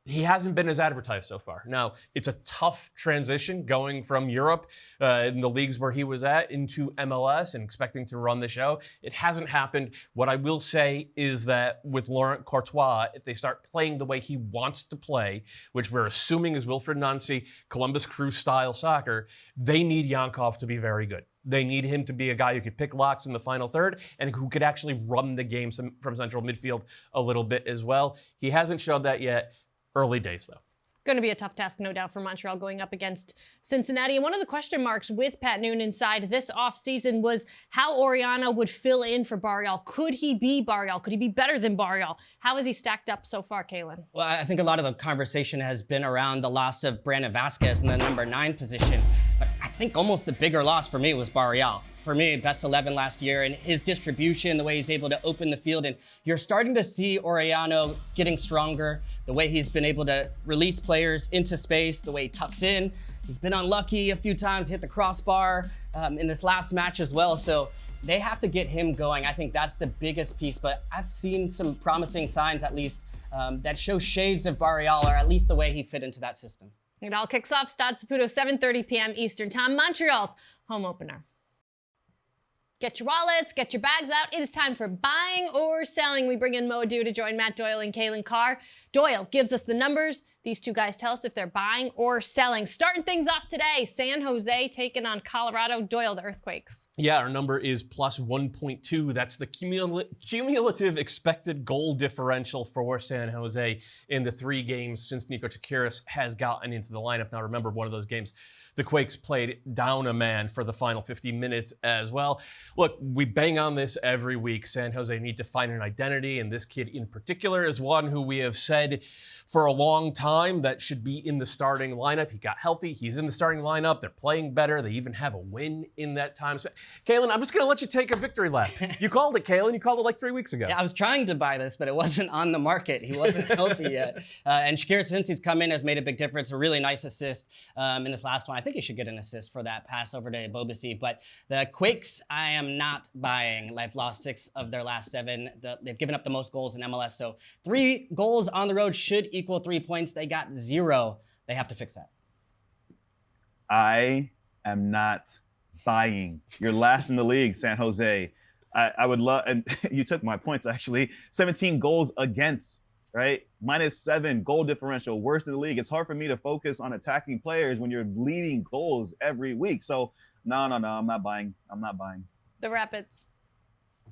G: He hasn't been as advertised so far. Now, it's a tough transition going from Europe in the leagues where he was at into MLS and expecting to run the show. It hasn't happened. What I will say is that with Laurent Courtois, if they start playing the way he wants to play, which we're assuming is Wilfried Nancy, Columbus Crew style soccer, they need Yankov to be very good. They need him to be a guy who could pick locks in the final third and who could actually run the game from central midfield a little bit as well. He hasn't showed that yet. Early days, though.
B: Going to be a tough task, no doubt, for Montreal going up against Cincinnati. And one of the question marks with Pat Noonan side this offseason was how Orellana would fill in for Barreal. Could he be Barreal? Could he be better than Barreal? How has he stacked up so far, Kaylin?
F: Well, I think a lot of the conversation has been around the loss of Brandon Vasquez in the number 9 position. But I think almost the bigger loss for me was Barreal. For me, best 11 last year, and his distribution, the way he's able to open the field, and you're starting to see Orellana getting stronger, the way he's been able to release players into space, the way he tucks in. He's been unlucky a few times, hit the crossbar in this last match as well, so they have to get him going. I think that's the biggest piece, but I've seen some promising signs, at least, that show shades of Barreal, or at least the way he fit into that system.
B: It all kicks off Stade Saputo, 7:30 p.m. Eastern Time, Montreal's home opener. Get your wallets, get your bags out. It is time for buying or selling. We bring in Mo Adu to join Matt Doyle and Kaylin Carr. Doyle gives us the numbers. These two guys tell us if they're buying or selling. Starting things off today, San Jose taking on Colorado. Doyle, the Earthquakes.
G: Yeah, our number is plus 1.2. That's the cumulative expected goal differential for San Jose in the 3 games since Nico Tsakiris has gotten into the lineup. Now, remember, one of those games, the Quakes played down a man for the final 50 minutes as well. Look, we bang on this every week. San Jose need to find an identity, and this kid in particular is one who we have said for a long time that should be in the starting lineup. He got healthy. He's in the starting lineup. They're playing better. They even have a win in that time. So, Kaylin, I'm just going to let you take a victory lap. You called it, Kaylin. You called it like 3 weeks ago.
F: Yeah, I was trying to buy this, but it wasn't on the market. He wasn't healthy yet. And Shakir, since he's come in, has made a big difference. A really nice assist in this last one. I think he should get an assist for that pass over to Bobasi. But the Quakes, I am not buying. They've lost 6 of their last 7. They've given up the most goals in MLS. So 3 goals on the road should equal 3 points. They got 0. They have to fix that.
E: I am not buying. You're last in the league, San Jose. I would love, and you took my points actually. 17 goals against, right? -7 goal differential, worst in the league. It's hard for me to focus on attacking players when you're leading goals every week. So no, I'm not buying. I'm not buying.
B: The Rapids.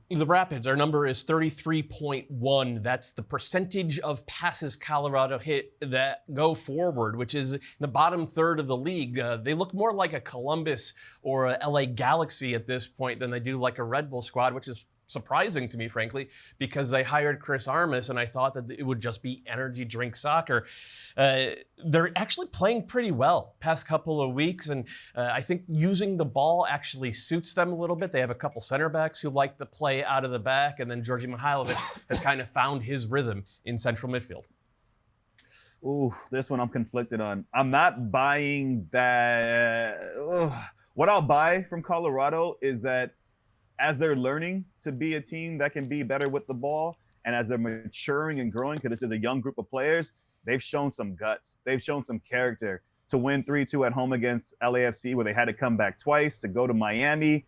G: The Rapids, our number is 33.1. That's the percentage of passes Colorado hit that go forward, which is the bottom third of the league. They look more like a Columbus or a LA Galaxy at this point than they do like a Red Bull squad, which is surprising to me, frankly, because they hired Chris Armas, and I thought that it would just be energy drink soccer. They're actually playing pretty well past couple of weeks, and I think using the ball actually suits them a little bit. They have a couple center backs who like to play out of the back, and then Georgi Mihailovic has kind of found his rhythm in central midfield.
E: Ooh, this one I'm conflicted on. I'm not buying that. What I'll buy from Colorado is that as they're learning to be a team that can be better with the ball, and as they're maturing and growing, because this is a young group of players, they've shown some guts. They've shown some character to win 3-2 at home against LAFC, where they had to come back twice, to go to Miami.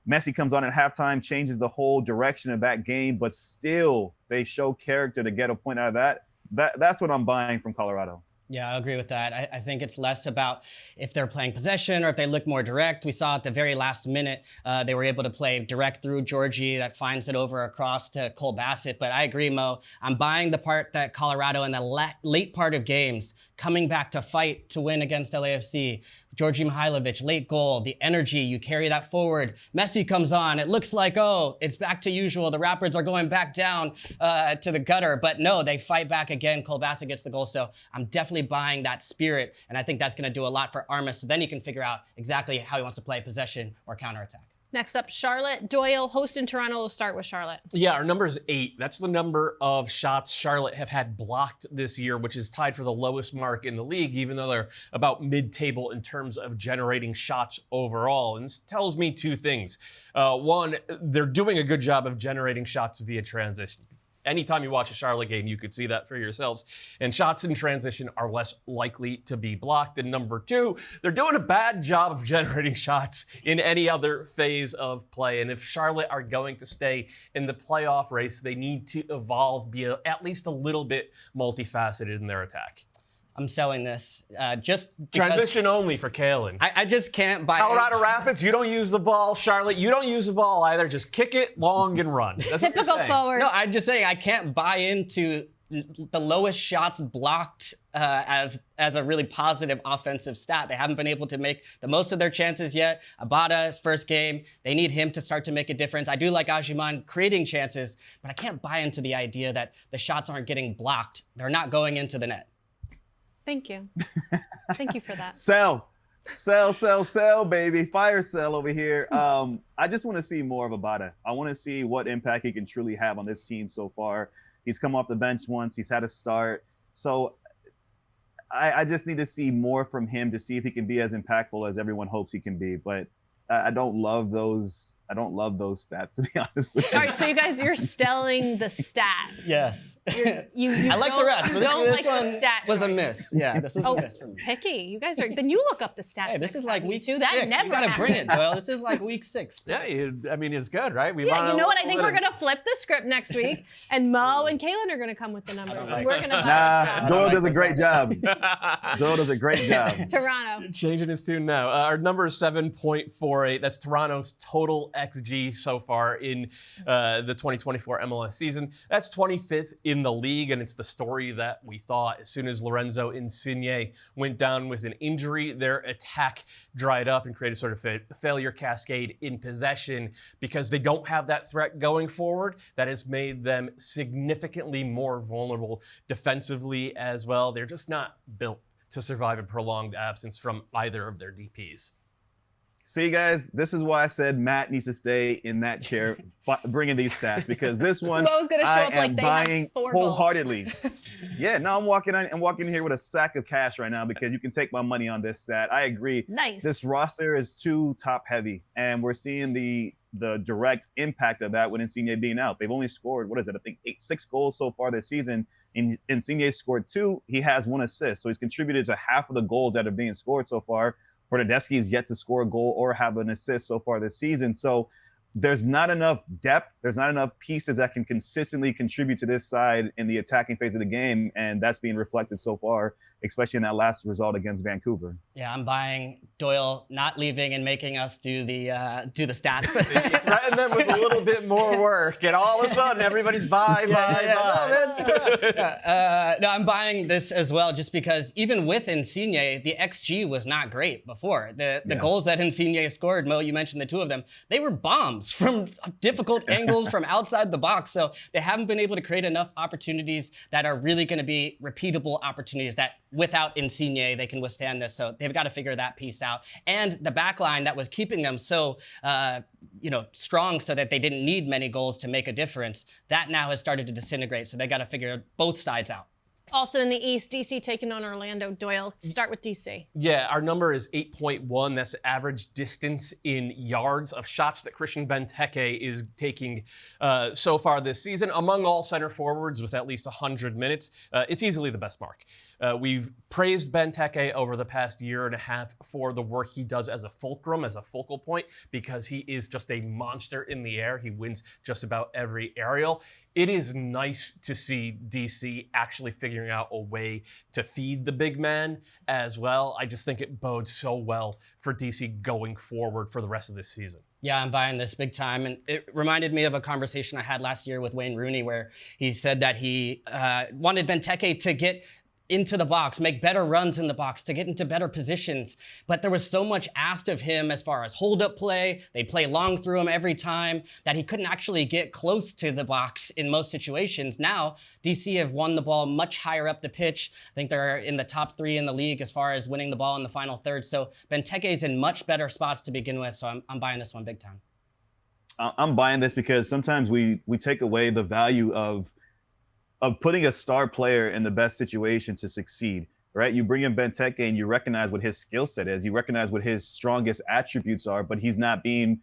E: Messi comes on at halftime, changes the whole direction of that game, but still they show character to get a point out of that. That's what I'm buying from Colorado.
F: Yeah, I agree with that. I think it's less about if they're playing possession or if they look more direct. We saw at the very last minute, they were able to play direct through Georgie that finds it over across to Cole Bassett. But I agree, Mo. I'm buying the part that Colorado in the late part of games, coming back to fight to win against LAFC, Georgi Mihailovic, late goal, the energy, you carry that forward. Messi comes on. It looks like, oh, it's back to usual. The Rapids are going back down to the gutter. But no, they fight back again. Cole Bassett gets the goal. So I'm definitely buying that spirit. And I think that's going to do a lot for Armas. So then he can figure out exactly how he wants to play possession or counterattack.
B: Next up, Charlotte. Doyle, host in Toronto. We'll start with Charlotte.
G: Yeah, our number is 8. That's the number of shots Charlotte have had blocked this year, which is tied for the lowest mark in the league, even though they're about mid-table in terms of generating shots overall. And this tells me 2 things. One, they're doing a good job of generating shots via transition. Anytime you watch a Charlotte game, you could see that for yourselves. And shots in transition are less likely to be blocked. And number 2, they're doing a bad job of generating shots in any other phase of play. And if Charlotte are going to stay in the playoff race, they need to evolve, be at least a little bit multifaceted in their attack.
F: I'm selling this just because
G: Transition only for Kalen.
F: I just can't buy
G: Colorado Rapids, you don't use the ball. Charlotte, you don't use the ball either. Just kick it long and run. That's what you're
B: Typical
G: saying.
B: forward.
F: No, I'm just saying I can't buy into the lowest shots blocked as a really positive offensive stat. They haven't been able to make the most of their chances yet. Abada's first game, they need him to start to make a difference. I do like Ajiman creating chances, but I can't buy into the idea that the shots aren't getting blocked. They're not going into the net.
B: Thank you. Thank you for that.
E: Sell, baby. Fire sell over here. I just want to see more of Abada. I want to see what impact he can truly have on this team so far. He's come off the bench once. He's had a start. So I just need to see more from him to see if he can be as impactful as everyone hopes he can be. But I don't love those. I don't love those stats, to be honest with you.
B: All right, so you guys, you're selling the stat.
F: Yes.
B: You
F: I like the rest,
B: You
F: but
B: don't
F: this
B: like
F: one
B: the stat
F: was a
B: choice.
F: miss. Yeah, this was a miss for me.
B: Picky. You guys are. Then you look up the stats.
F: Hey, this
B: next
F: is like
B: time,
F: week
B: you two.
F: 6.
B: That never
F: You gotta
B: happens.
F: bring it, Doyle. This is like week 6.
G: Yeah, I mean, it's good, right? We
B: Yeah, you know what? I think we're gonna flip the script next week, and Mo and Kaylin are gonna come with the numbers, and we're gonna buy
E: Nah, Doyle does a great job. Doyle does a great job.
B: Toronto.
G: Changing his tune now. Our number is 7.48. That's Toronto's total XG so far in the 2024 MLS season. That's 25th in the league, and it's the story that we thought. As soon as Lorenzo Insigne went down with an injury, their attack dried up and created sort of a failure cascade in possession because they don't have that threat going forward. That has made them significantly more vulnerable defensively as well. They're just not built to survive a prolonged absence from either of their DPs.
E: See, guys, this is why I said Matt needs to stay in that chair bringing these stats, because this one
B: Mo's gonna show
E: I
B: up
E: am
B: like they have
E: buying
B: 4 goals.
E: wholeheartedly. Yeah, no, I'm walking here with a sack of cash right now because you can take my money on this stat. I agree.
B: Nice.
E: This roster is too top heavy, and we're seeing the direct impact of that with Insigne being out. They've only scored, what is it? I think 6 goals so far this season. Insigne scored 2. He has 1 assist, so he's contributed to half of the goals that are being scored so far. Bernadeschi is yet to score a goal or have an assist so far this season. So there's not enough depth. There's not enough pieces that can consistently contribute to this side in the attacking phase of the game. And that's being reflected so far, especially in that last result against Vancouver.
F: Yeah, I'm buying Doyle not leaving and making us do the stats.
G: Threaten them with a little bit more work, and all of a sudden everybody's buy.
F: No, I'm buying this as well, just because even with Insigne, the XG was not great before. The goals that Insigne scored, Mo, you mentioned the 2 of them, they were bombs from difficult angles from outside the box. So they haven't been able to create enough opportunities that are really going to be repeatable opportunities that without Insigne, they can withstand this. So they've got to figure that piece out. And the back line that was keeping them so strong so that they didn't need many goals to make a difference, that now has started to disintegrate. So they got to figure both sides out.
B: Also in the East, DC taking on Orlando. Doyle, start with DC.
G: Yeah, our number is 8.1. That's the average distance in yards of shots that Christian Benteke is taking so far this season. Among all center forwards with at least 100 minutes, it's easily the best mark. We've praised Benteke over the past year and a half for the work he does as a fulcrum, as a focal point, because he is just a monster in the air. He wins just about every aerial. It is nice to see DC actually figure figuring out a way to feed the big man as well. I just think it bodes so well for DC going forward for the rest of this season.
F: Yeah, I'm buying this big time. And it reminded me of a conversation I had last year with Wayne Rooney, where he said that he wanted Benteke to get into the box, make better runs in the box, to get into better positions. But there was so much asked of him as far as hold-up play. They'd play long through him every time, that he couldn't actually get close to the box in most situations. Now, DC have won the ball much higher up the pitch. I think they're in the top 3 in the league as far as winning the ball in the final third. So Benteke's in much better spots to begin with. So I'm buying this one big time.
E: I'm buying this because sometimes we take away the value of putting a star player in the best situation to succeed, right? You bring in Benteke and you recognize what his skill set is. You recognize what his strongest attributes are, but he's not being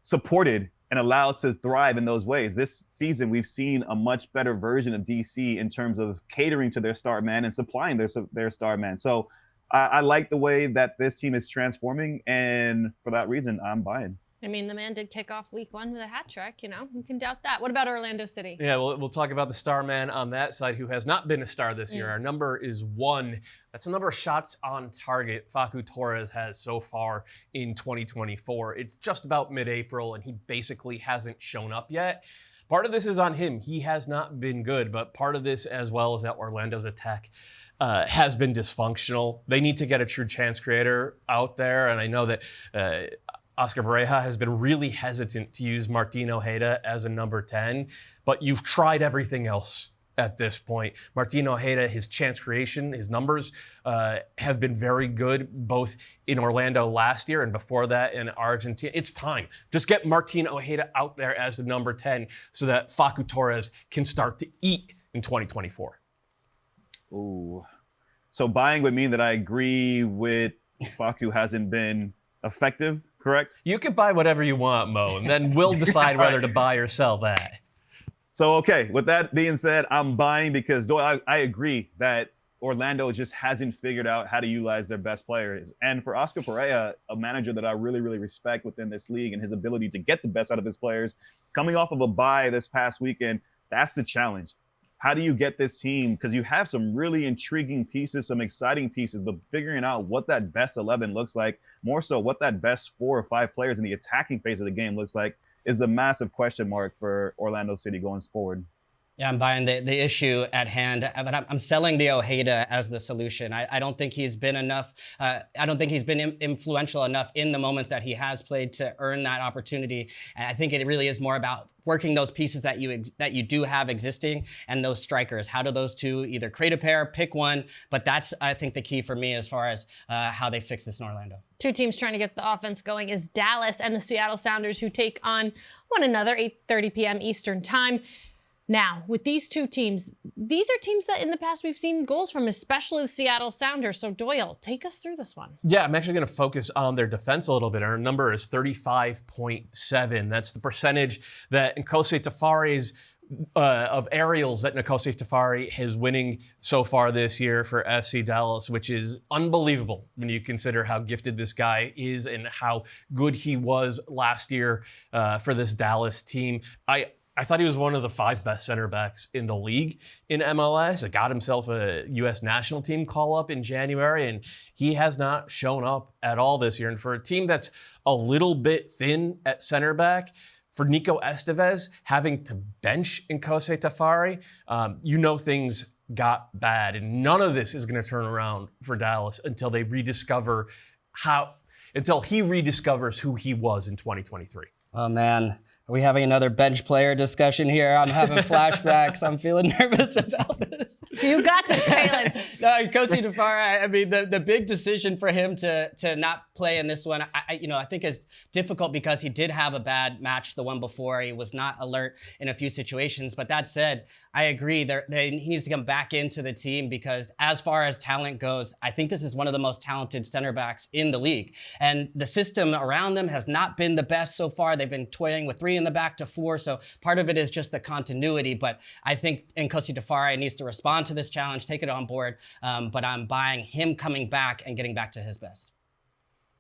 E: supported and allowed to thrive in those ways. This season, we've seen a much better version of DC in terms of catering to their star man and supplying their star man. So I like the way that this team is transforming. And for that reason, I'm buying.
B: I mean, the man did kick off week 1 with a hat trick, who can doubt that? What about Orlando City?
G: Yeah, we'll talk about the star man on that side, who has not been a star this year. Our number is 1. That's the number of shots on target Facu Torres has so far in 2024. It's just about mid-April, and he basically hasn't shown up yet. Part of this is on him. He has not been good, but part of this as well is that Orlando's attack has been dysfunctional. They need to get a true chance creator out there, and I know that Oscar Pareja has been really hesitant to use Martin Ojeda as a number 10, but you've tried everything else at this point. Martin Ojeda, his chance creation, his numbers have been very good, both in Orlando last year and before that in Argentina. It's time. Just get Martin Ojeda out there as the number 10 so that Facu Torres can start to eat in 2024.
E: Ooh. So buying would mean that I agree with Facu hasn't been effective, correct?
G: You can buy whatever you want, Mo, and then we'll decide whether to buy or sell that.
E: So, okay, with that being said, I'm buying because I agree that Orlando just hasn't figured out how to utilize their best players. And for Oscar Pareja, a manager that I really, really respect within this league and his ability to get the best out of his players, coming off of a bye this past weekend, that's the challenge. How do you get this team? Because you have some really intriguing pieces, some exciting pieces, but figuring out what that best 11 looks like, more so what that best 4 or 5 players in the attacking phase of the game looks like, is the massive question mark for Orlando City going forward.
F: Yeah, I'm buying the issue at hand, but I'm selling the Ojeda as the solution. I don't think he's been enough. I don't think he's been influential enough in the moments that he has played to earn that opportunity. And I think it really is more about working those pieces that you do have existing and those strikers. How do those two either create a pair, pick one? But that's, I think, the key for me as far as how they fix this in Orlando.
B: 2 teams trying to get the offense going is Dallas and the Seattle Sounders, who take on one another 8:30 p.m. Eastern time. Now, with these 2 teams, these are teams that in the past we've seen goals from, especially the Seattle Sounders. So Doyle, take us through this one.
G: Yeah, I'm actually going to focus on their defense a little bit. Our number is 35.7. That's the percentage that Nkosi Tafari's of aerials that Nkosi Tafari is winning so far this year for FC Dallas, which is unbelievable when you consider how gifted this guy is and how good he was last year for this Dallas team. I thought he was one of the 5 best center backs in the league in MLS. He got himself a U.S. national team call-up in January, and he has not shown up at all this year. And for a team that's a little bit thin at center back, for Nico Estevez having to bench Nkosi Tafari, things got bad. And none of this is going to turn around for Dallas until he rediscovers who he was in 2023.
F: Oh, man. Are we having another bench player discussion here? I'm having flashbacks. I'm feeling nervous about this.
B: You got this, Kaylin.
F: No, Nkosi Tafari, I mean, the big decision for him to not play in this one, I think is difficult because he did have a bad match the one before. He was not alert in a few situations. But that said, I agree he needs to come back into the team because as far as talent goes, I think this is one of the most talented center backs in the league. And the system around them has not been the best so far. They've been toiling with 3 in the back to 4. So part of it is just the continuity. But I think Nkosi Tafari needs to respond to this challenge, take it on board. But I'm buying him coming back and getting back to his best.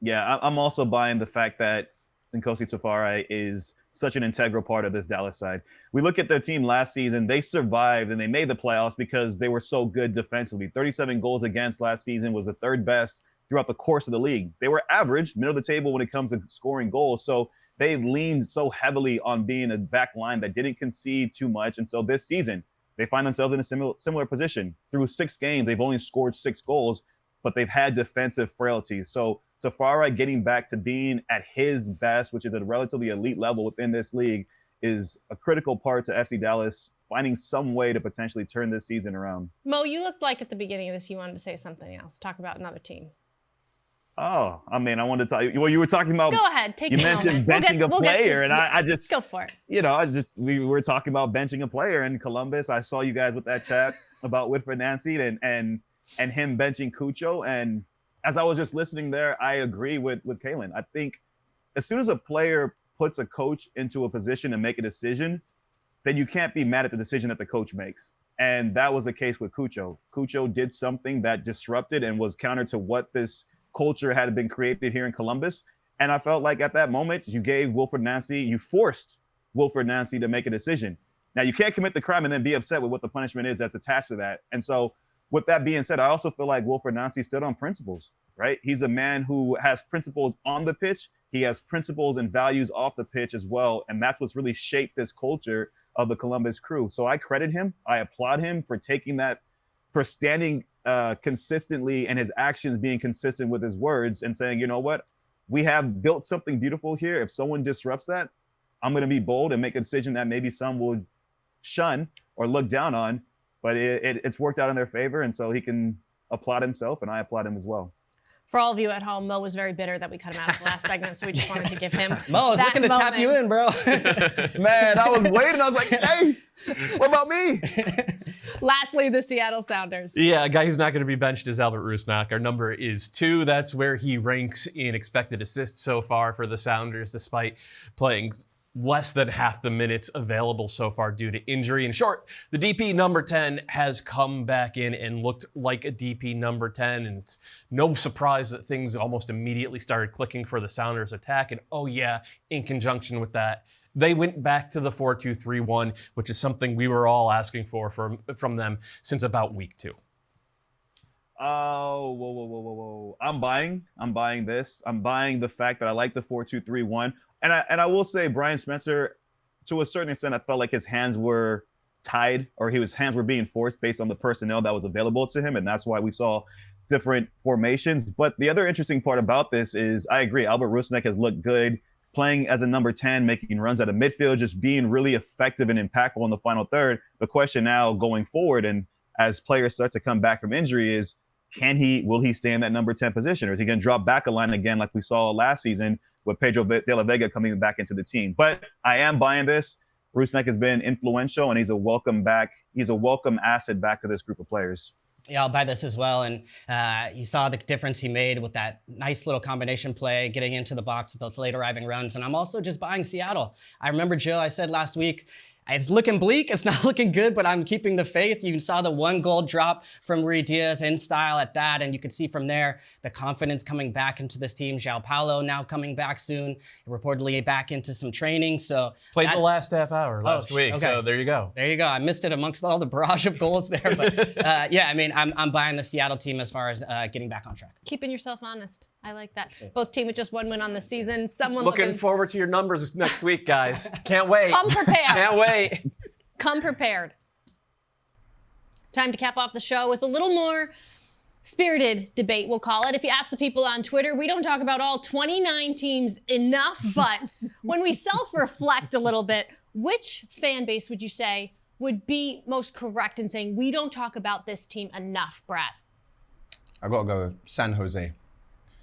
E: Yeah, I'm also buying the fact that Nkosi Tafari is such an integral part of this Dallas side. We look at their team last season, they survived and they made the playoffs because they were so good defensively. 37 goals against last season was the third best throughout the course of the league. They were average, middle of the table when it comes to scoring goals. So they leaned so heavily on being a back line that didn't concede too much. And so this season, they find themselves in a similar position. Through 6 games, they've only scored 6 goals, but they've had defensive frailty. So Tafari getting back to being at his best, which is at a relatively elite level within this league, is a critical part to FC Dallas finding some way to potentially turn this season around.
B: Mo, you looked like at the beginning of this you wanted to say something else. Talk about another team.
E: Oh, I mean, I wanted to tell you, well, you were talking about,
B: Go ahead, take
E: you
B: your
E: mentioned
B: moment.
E: benching a player, and I just,
B: go for it.
E: you know, we were talking about benching a player in Columbus. I saw you guys with that chat about Whitford Nancy and him benching Cucho. And as I was just listening there, I agree with Kalen. I think as soon as a player puts a coach into a position to make a decision, then you can't be mad at the decision that the coach makes. And that was the case with Cucho. Cucho did something that disrupted and was counter to what this culture had been created here in Columbus. And I felt like at that moment, you forced Wilfred Nancy to make a decision. Now, you can't commit the crime and then be upset with what the punishment is that's attached to that. And so with that being said, I also feel like Wilfred Nancy stood on principles, right? He's a man who has principles on the pitch. He has principles and values off the pitch as well. And that's what's really shaped this culture of the Columbus Crew. So I credit him. I applaud him for taking that, for standing consistently and his actions being consistent with his words and saying, you know what, we have built something beautiful here. If someone disrupts that, I'm going to be bold and make a decision that maybe some will shun or look down on, but it's worked out in their favor. And so he can applaud himself and I applaud him as well.
B: For all of you at home, Mo was very bitter that we cut him out of the last segment, so we just wanted to give him
F: Mo, I was
B: that
F: looking to tap you in, bro.
E: Man, I was waiting. I was like, hey, what about me?
B: Lastly, the Seattle Sounders.
G: Yeah, a guy who's not going to be benched is Albert Rusnak. Our number is 2. That's where he ranks in expected assists so far for the Sounders, despite playing less than half the minutes available so far due to injury. In short, the DP number 10 has come back in and looked like a DP number 10, and it's no surprise that things almost immediately started clicking for the Sounders attack. And oh yeah, in conjunction with that, they went back to the 4-2-3-1, which is something we were all asking for from them since about week 2.
E: Oh, whoa. I'm buying this. I'm buying the fact that I like the 4-2-3-1. And I will say Brian Spencer, to a certain extent, I felt like his hands were tied or his hands were being forced based on the personnel that was available to him. And that's why we saw different formations. But the other interesting part about this is I agree. Albert Rusnak has looked good playing as a number 10, making runs out of midfield, just being really effective and impactful in the final third. The question now going forward and as players start to come back from injury is, will he stay in that number 10 position? Or is he going to drop back a line again like we saw last season with Pedro de la Vega coming back into the team? But I am buying this. Rusnak has been influential, and he's a welcome asset back to this group of players.
F: Yeah, I'll buy this as well. And you saw the difference he made with that nice little combination play, getting into the box with those late arriving runs. And I'm also just buying Seattle. I remember, Jill, I said last week, it's looking bleak. It's not looking good, but I'm keeping the faith. You saw the 1 goal drop from Rui Diaz in style at that, and you could see from there the confidence coming back into this team. João Paulo now coming back soon, reportedly back into some training. So
G: Played the last half hour last week,
F: okay.
G: So there you go.
F: There you go. I missed it amongst all the barrage of goals there, but yeah, I mean, I'm buying the Seattle team as far as getting back on track.
B: Keeping yourself honest. I like that. Both team with just 1 win on the season. Someone
G: Looking forward to your numbers next week, guys. Can't wait.
B: Come prepared.
G: Can't wait.
B: Come prepared. Time to cap off the show with a little more spirited debate, we'll call it. If you ask the people on Twitter, we don't talk about all 29 teams enough, but when we self-reflect a little bit, which fan base would you say would be most correct in saying we don't talk about this team enough, Brad?
C: I gotta go San Jose.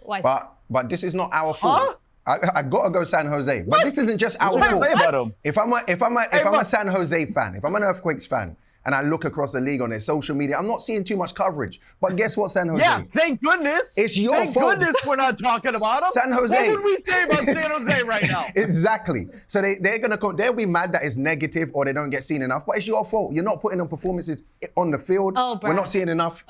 B: Why?
C: But this is not our fault. I gotta go San Jose. But this isn't just our fault.
E: What you say about him?
C: If I'm a San Jose fan, if I'm an Earthquakes fan, and I look across the league on their social media, I'm not seeing too much coverage. But guess what, San Jose?
D: Yeah, thank goodness.
C: It's your
D: Thank
C: fault.
D: goodness we're not talking about them.
C: San Jose.
D: What would we say about San Jose right now?
C: Exactly. So they'll be mad that it's negative or they don't get seen enough, but it's your fault. You're not putting on performances on the field.
B: Oh, Brad.
C: We're not seeing enough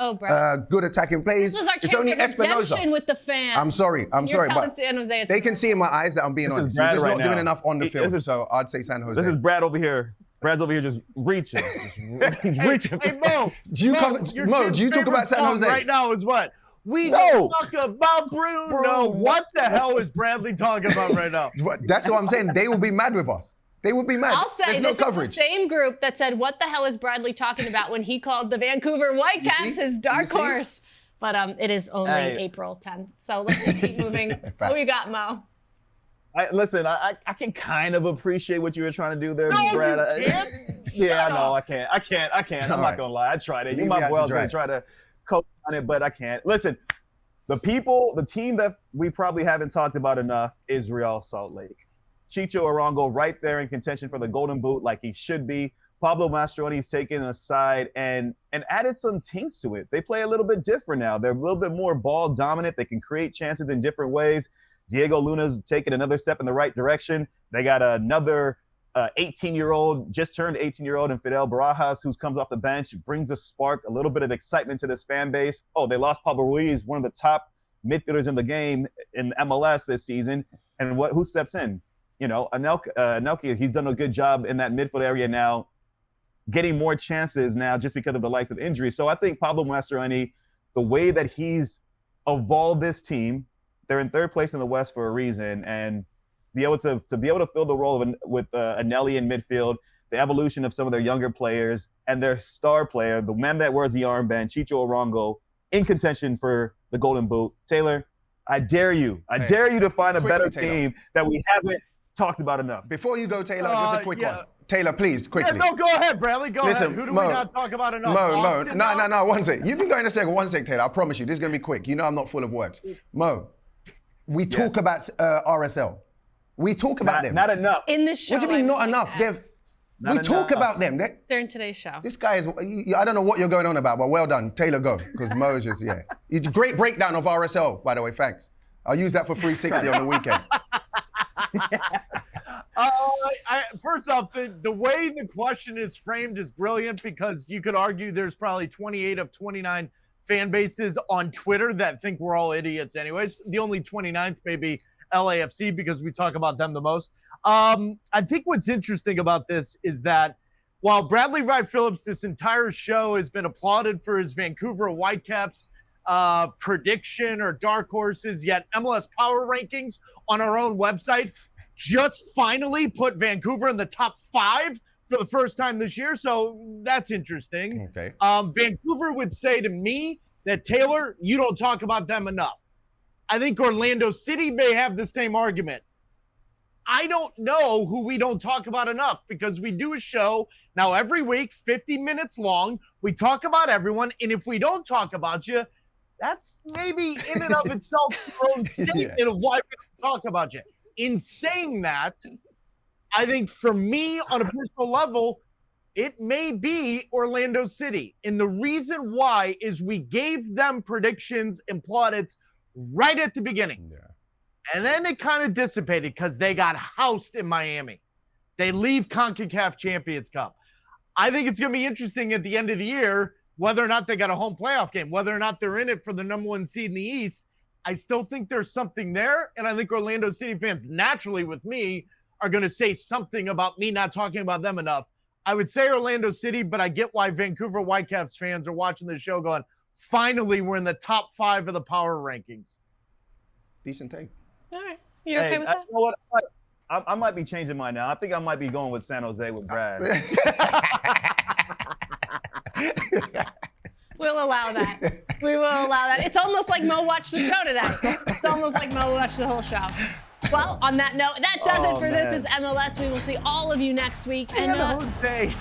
C: good attacking plays.
B: This was our
C: It's
B: chance
C: only
B: of redemption
C: Espinoza.
B: with the fans.
C: I'm sorry,
B: You're telling
C: but
B: San Jose it's
C: they can see in my eyes that I'm being
E: This is
C: honest.
E: Brad
C: You're just
E: right
C: not doing
E: now.
C: enough on the
E: This
C: field.
E: is-
C: So I'd say San Jose.
E: This is Brad over here. Brad's over here just reaching. He's reaching.
D: Hey, Mo.
C: Do you
D: your
C: do you talk
D: favorite
C: about San
D: song
C: Jose?
D: right now is what? We
E: No.
D: don't talk about Bruno. What the hell is Bradley talking about right now?
C: That's what I'm saying. They will be mad with us. They will be mad.
B: I'll say
C: There's no
B: this
C: coverage.
B: is the same group that said, what the hell is Bradley talking about when he called the Vancouver Whitecaps his dark
C: see?
B: horse? But it is only April 10th. So let's keep moving. Who you got, Mo?
E: Listen, I can kind of appreciate what you were trying to do there,
D: No,
E: Brad.
D: you can't.
E: Yeah, I know. I can't. I'm
C: All
E: not
C: right.
E: gonna lie. I tried it.
C: Leave
E: You
C: me
E: might
C: out
E: well
C: to
E: gonna
C: dry.
E: try to coach on it, but I can't. Listen, the team that we probably haven't talked about enough is Real Salt Lake. Chicho Arango right there in contention for the Golden Boot like he should be. Pablo Mastroeni's taken aside and added some tinks to it. They play a little bit different now. They're a little bit more ball dominant. They can create chances in different ways. Diego Luna's taken another step in the right direction. They got another 18-year-old, just turned 18-year-old, and Fidel Barajas, who comes off the bench, brings a spark, a little bit of excitement to this fan base. Oh, they lost Pablo Ruiz, one of the top midfielders in the game in MLS this season. And who steps in? You know, Anelka, he's done a good job in that midfield area now, getting more chances now just because of the likes of injuries. So I think Pablo Mastroeni, the way that he's evolved this team, they're in third place in the West for a reason, and be able to fill the role with Anelli in midfield, the evolution of some of their younger players, and their star player, the man that wears the armband, Chicho Arango, in contention for the Golden Boot. Taylor, I dare you to find a better team that we haven't talked about enough.
C: Before you go, Taylor, just a quick one. Taylor, please, quickly.
D: Yeah, no, go ahead, Bradley. Go
C: Listen,
D: ahead. Who do
C: Mo,
D: we not talk about enough?
C: Mo,
D: Austin,
C: no, one sec. You can go in a second. One sec, Taylor. I promise you, this is going to be quick. You know I'm not full of words. Mo, we talk about RSL. We talk about them.
E: Not enough.
B: In this show.
C: What do you mean not enough? We talk about them.
B: They're in today's show.
C: This guy is, I don't know what you're going on about, but well done. Taylor, go. Because Mo is just, Great breakdown of RSL, by the way. Thanks. I'll use that for 360 on the weekend.
D: First off, the way the question is framed is brilliant because you could argue there's probably 28 of 29 fan bases on Twitter that think we're all idiots anyways. The only 29th may be LAFC because we talk about them the most. I think what's interesting about this is that while Bradley Wright Phillips this entire show has been applauded for his Vancouver Whitecaps prediction or dark horses, yet MLS Power Rankings on our own website just finally put Vancouver in the top 5 for the first time this year. So that's interesting.
C: Okay.
D: Vancouver would say to me that, Taylor, you don't talk about them enough. I think Orlando City may have the same argument. I don't know who we don't talk about enough because we do a show now every week, 50 minutes long. We talk about everyone. And if we don't talk about you, that's maybe in and of itself your own statement of why we don't talk about you. In saying that, I think for me on a personal level, it may be Orlando City. And the reason why is we gave them predictions and plaudits right at the beginning. Yeah. And then it kind of dissipated because they got housed in Miami. They leave CONCACAF Champions Cup. I think it's going to be interesting at the end of the year whether or not they got a home playoff game, whether or not they're in it for the number 1 seed in the East. I still think there's something there, and I think Orlando City fans naturally with me are going to say something about me not talking about them enough. I would say Orlando City, but I get why Vancouver Whitecaps fans are watching the show going, finally, we're in the top 5 of the power rankings.
C: Decent take.
B: All right. You okay with that?
E: You know what? I might be changing mine now. I think I might be going with San Jose with Brad.
B: We'll allow that. We will allow that. It's almost like Mo watched the show today. It's almost like Mo watched the whole show. Well, on that note, that does it for This Is MLS. We will see all of you next week.
D: San Jose.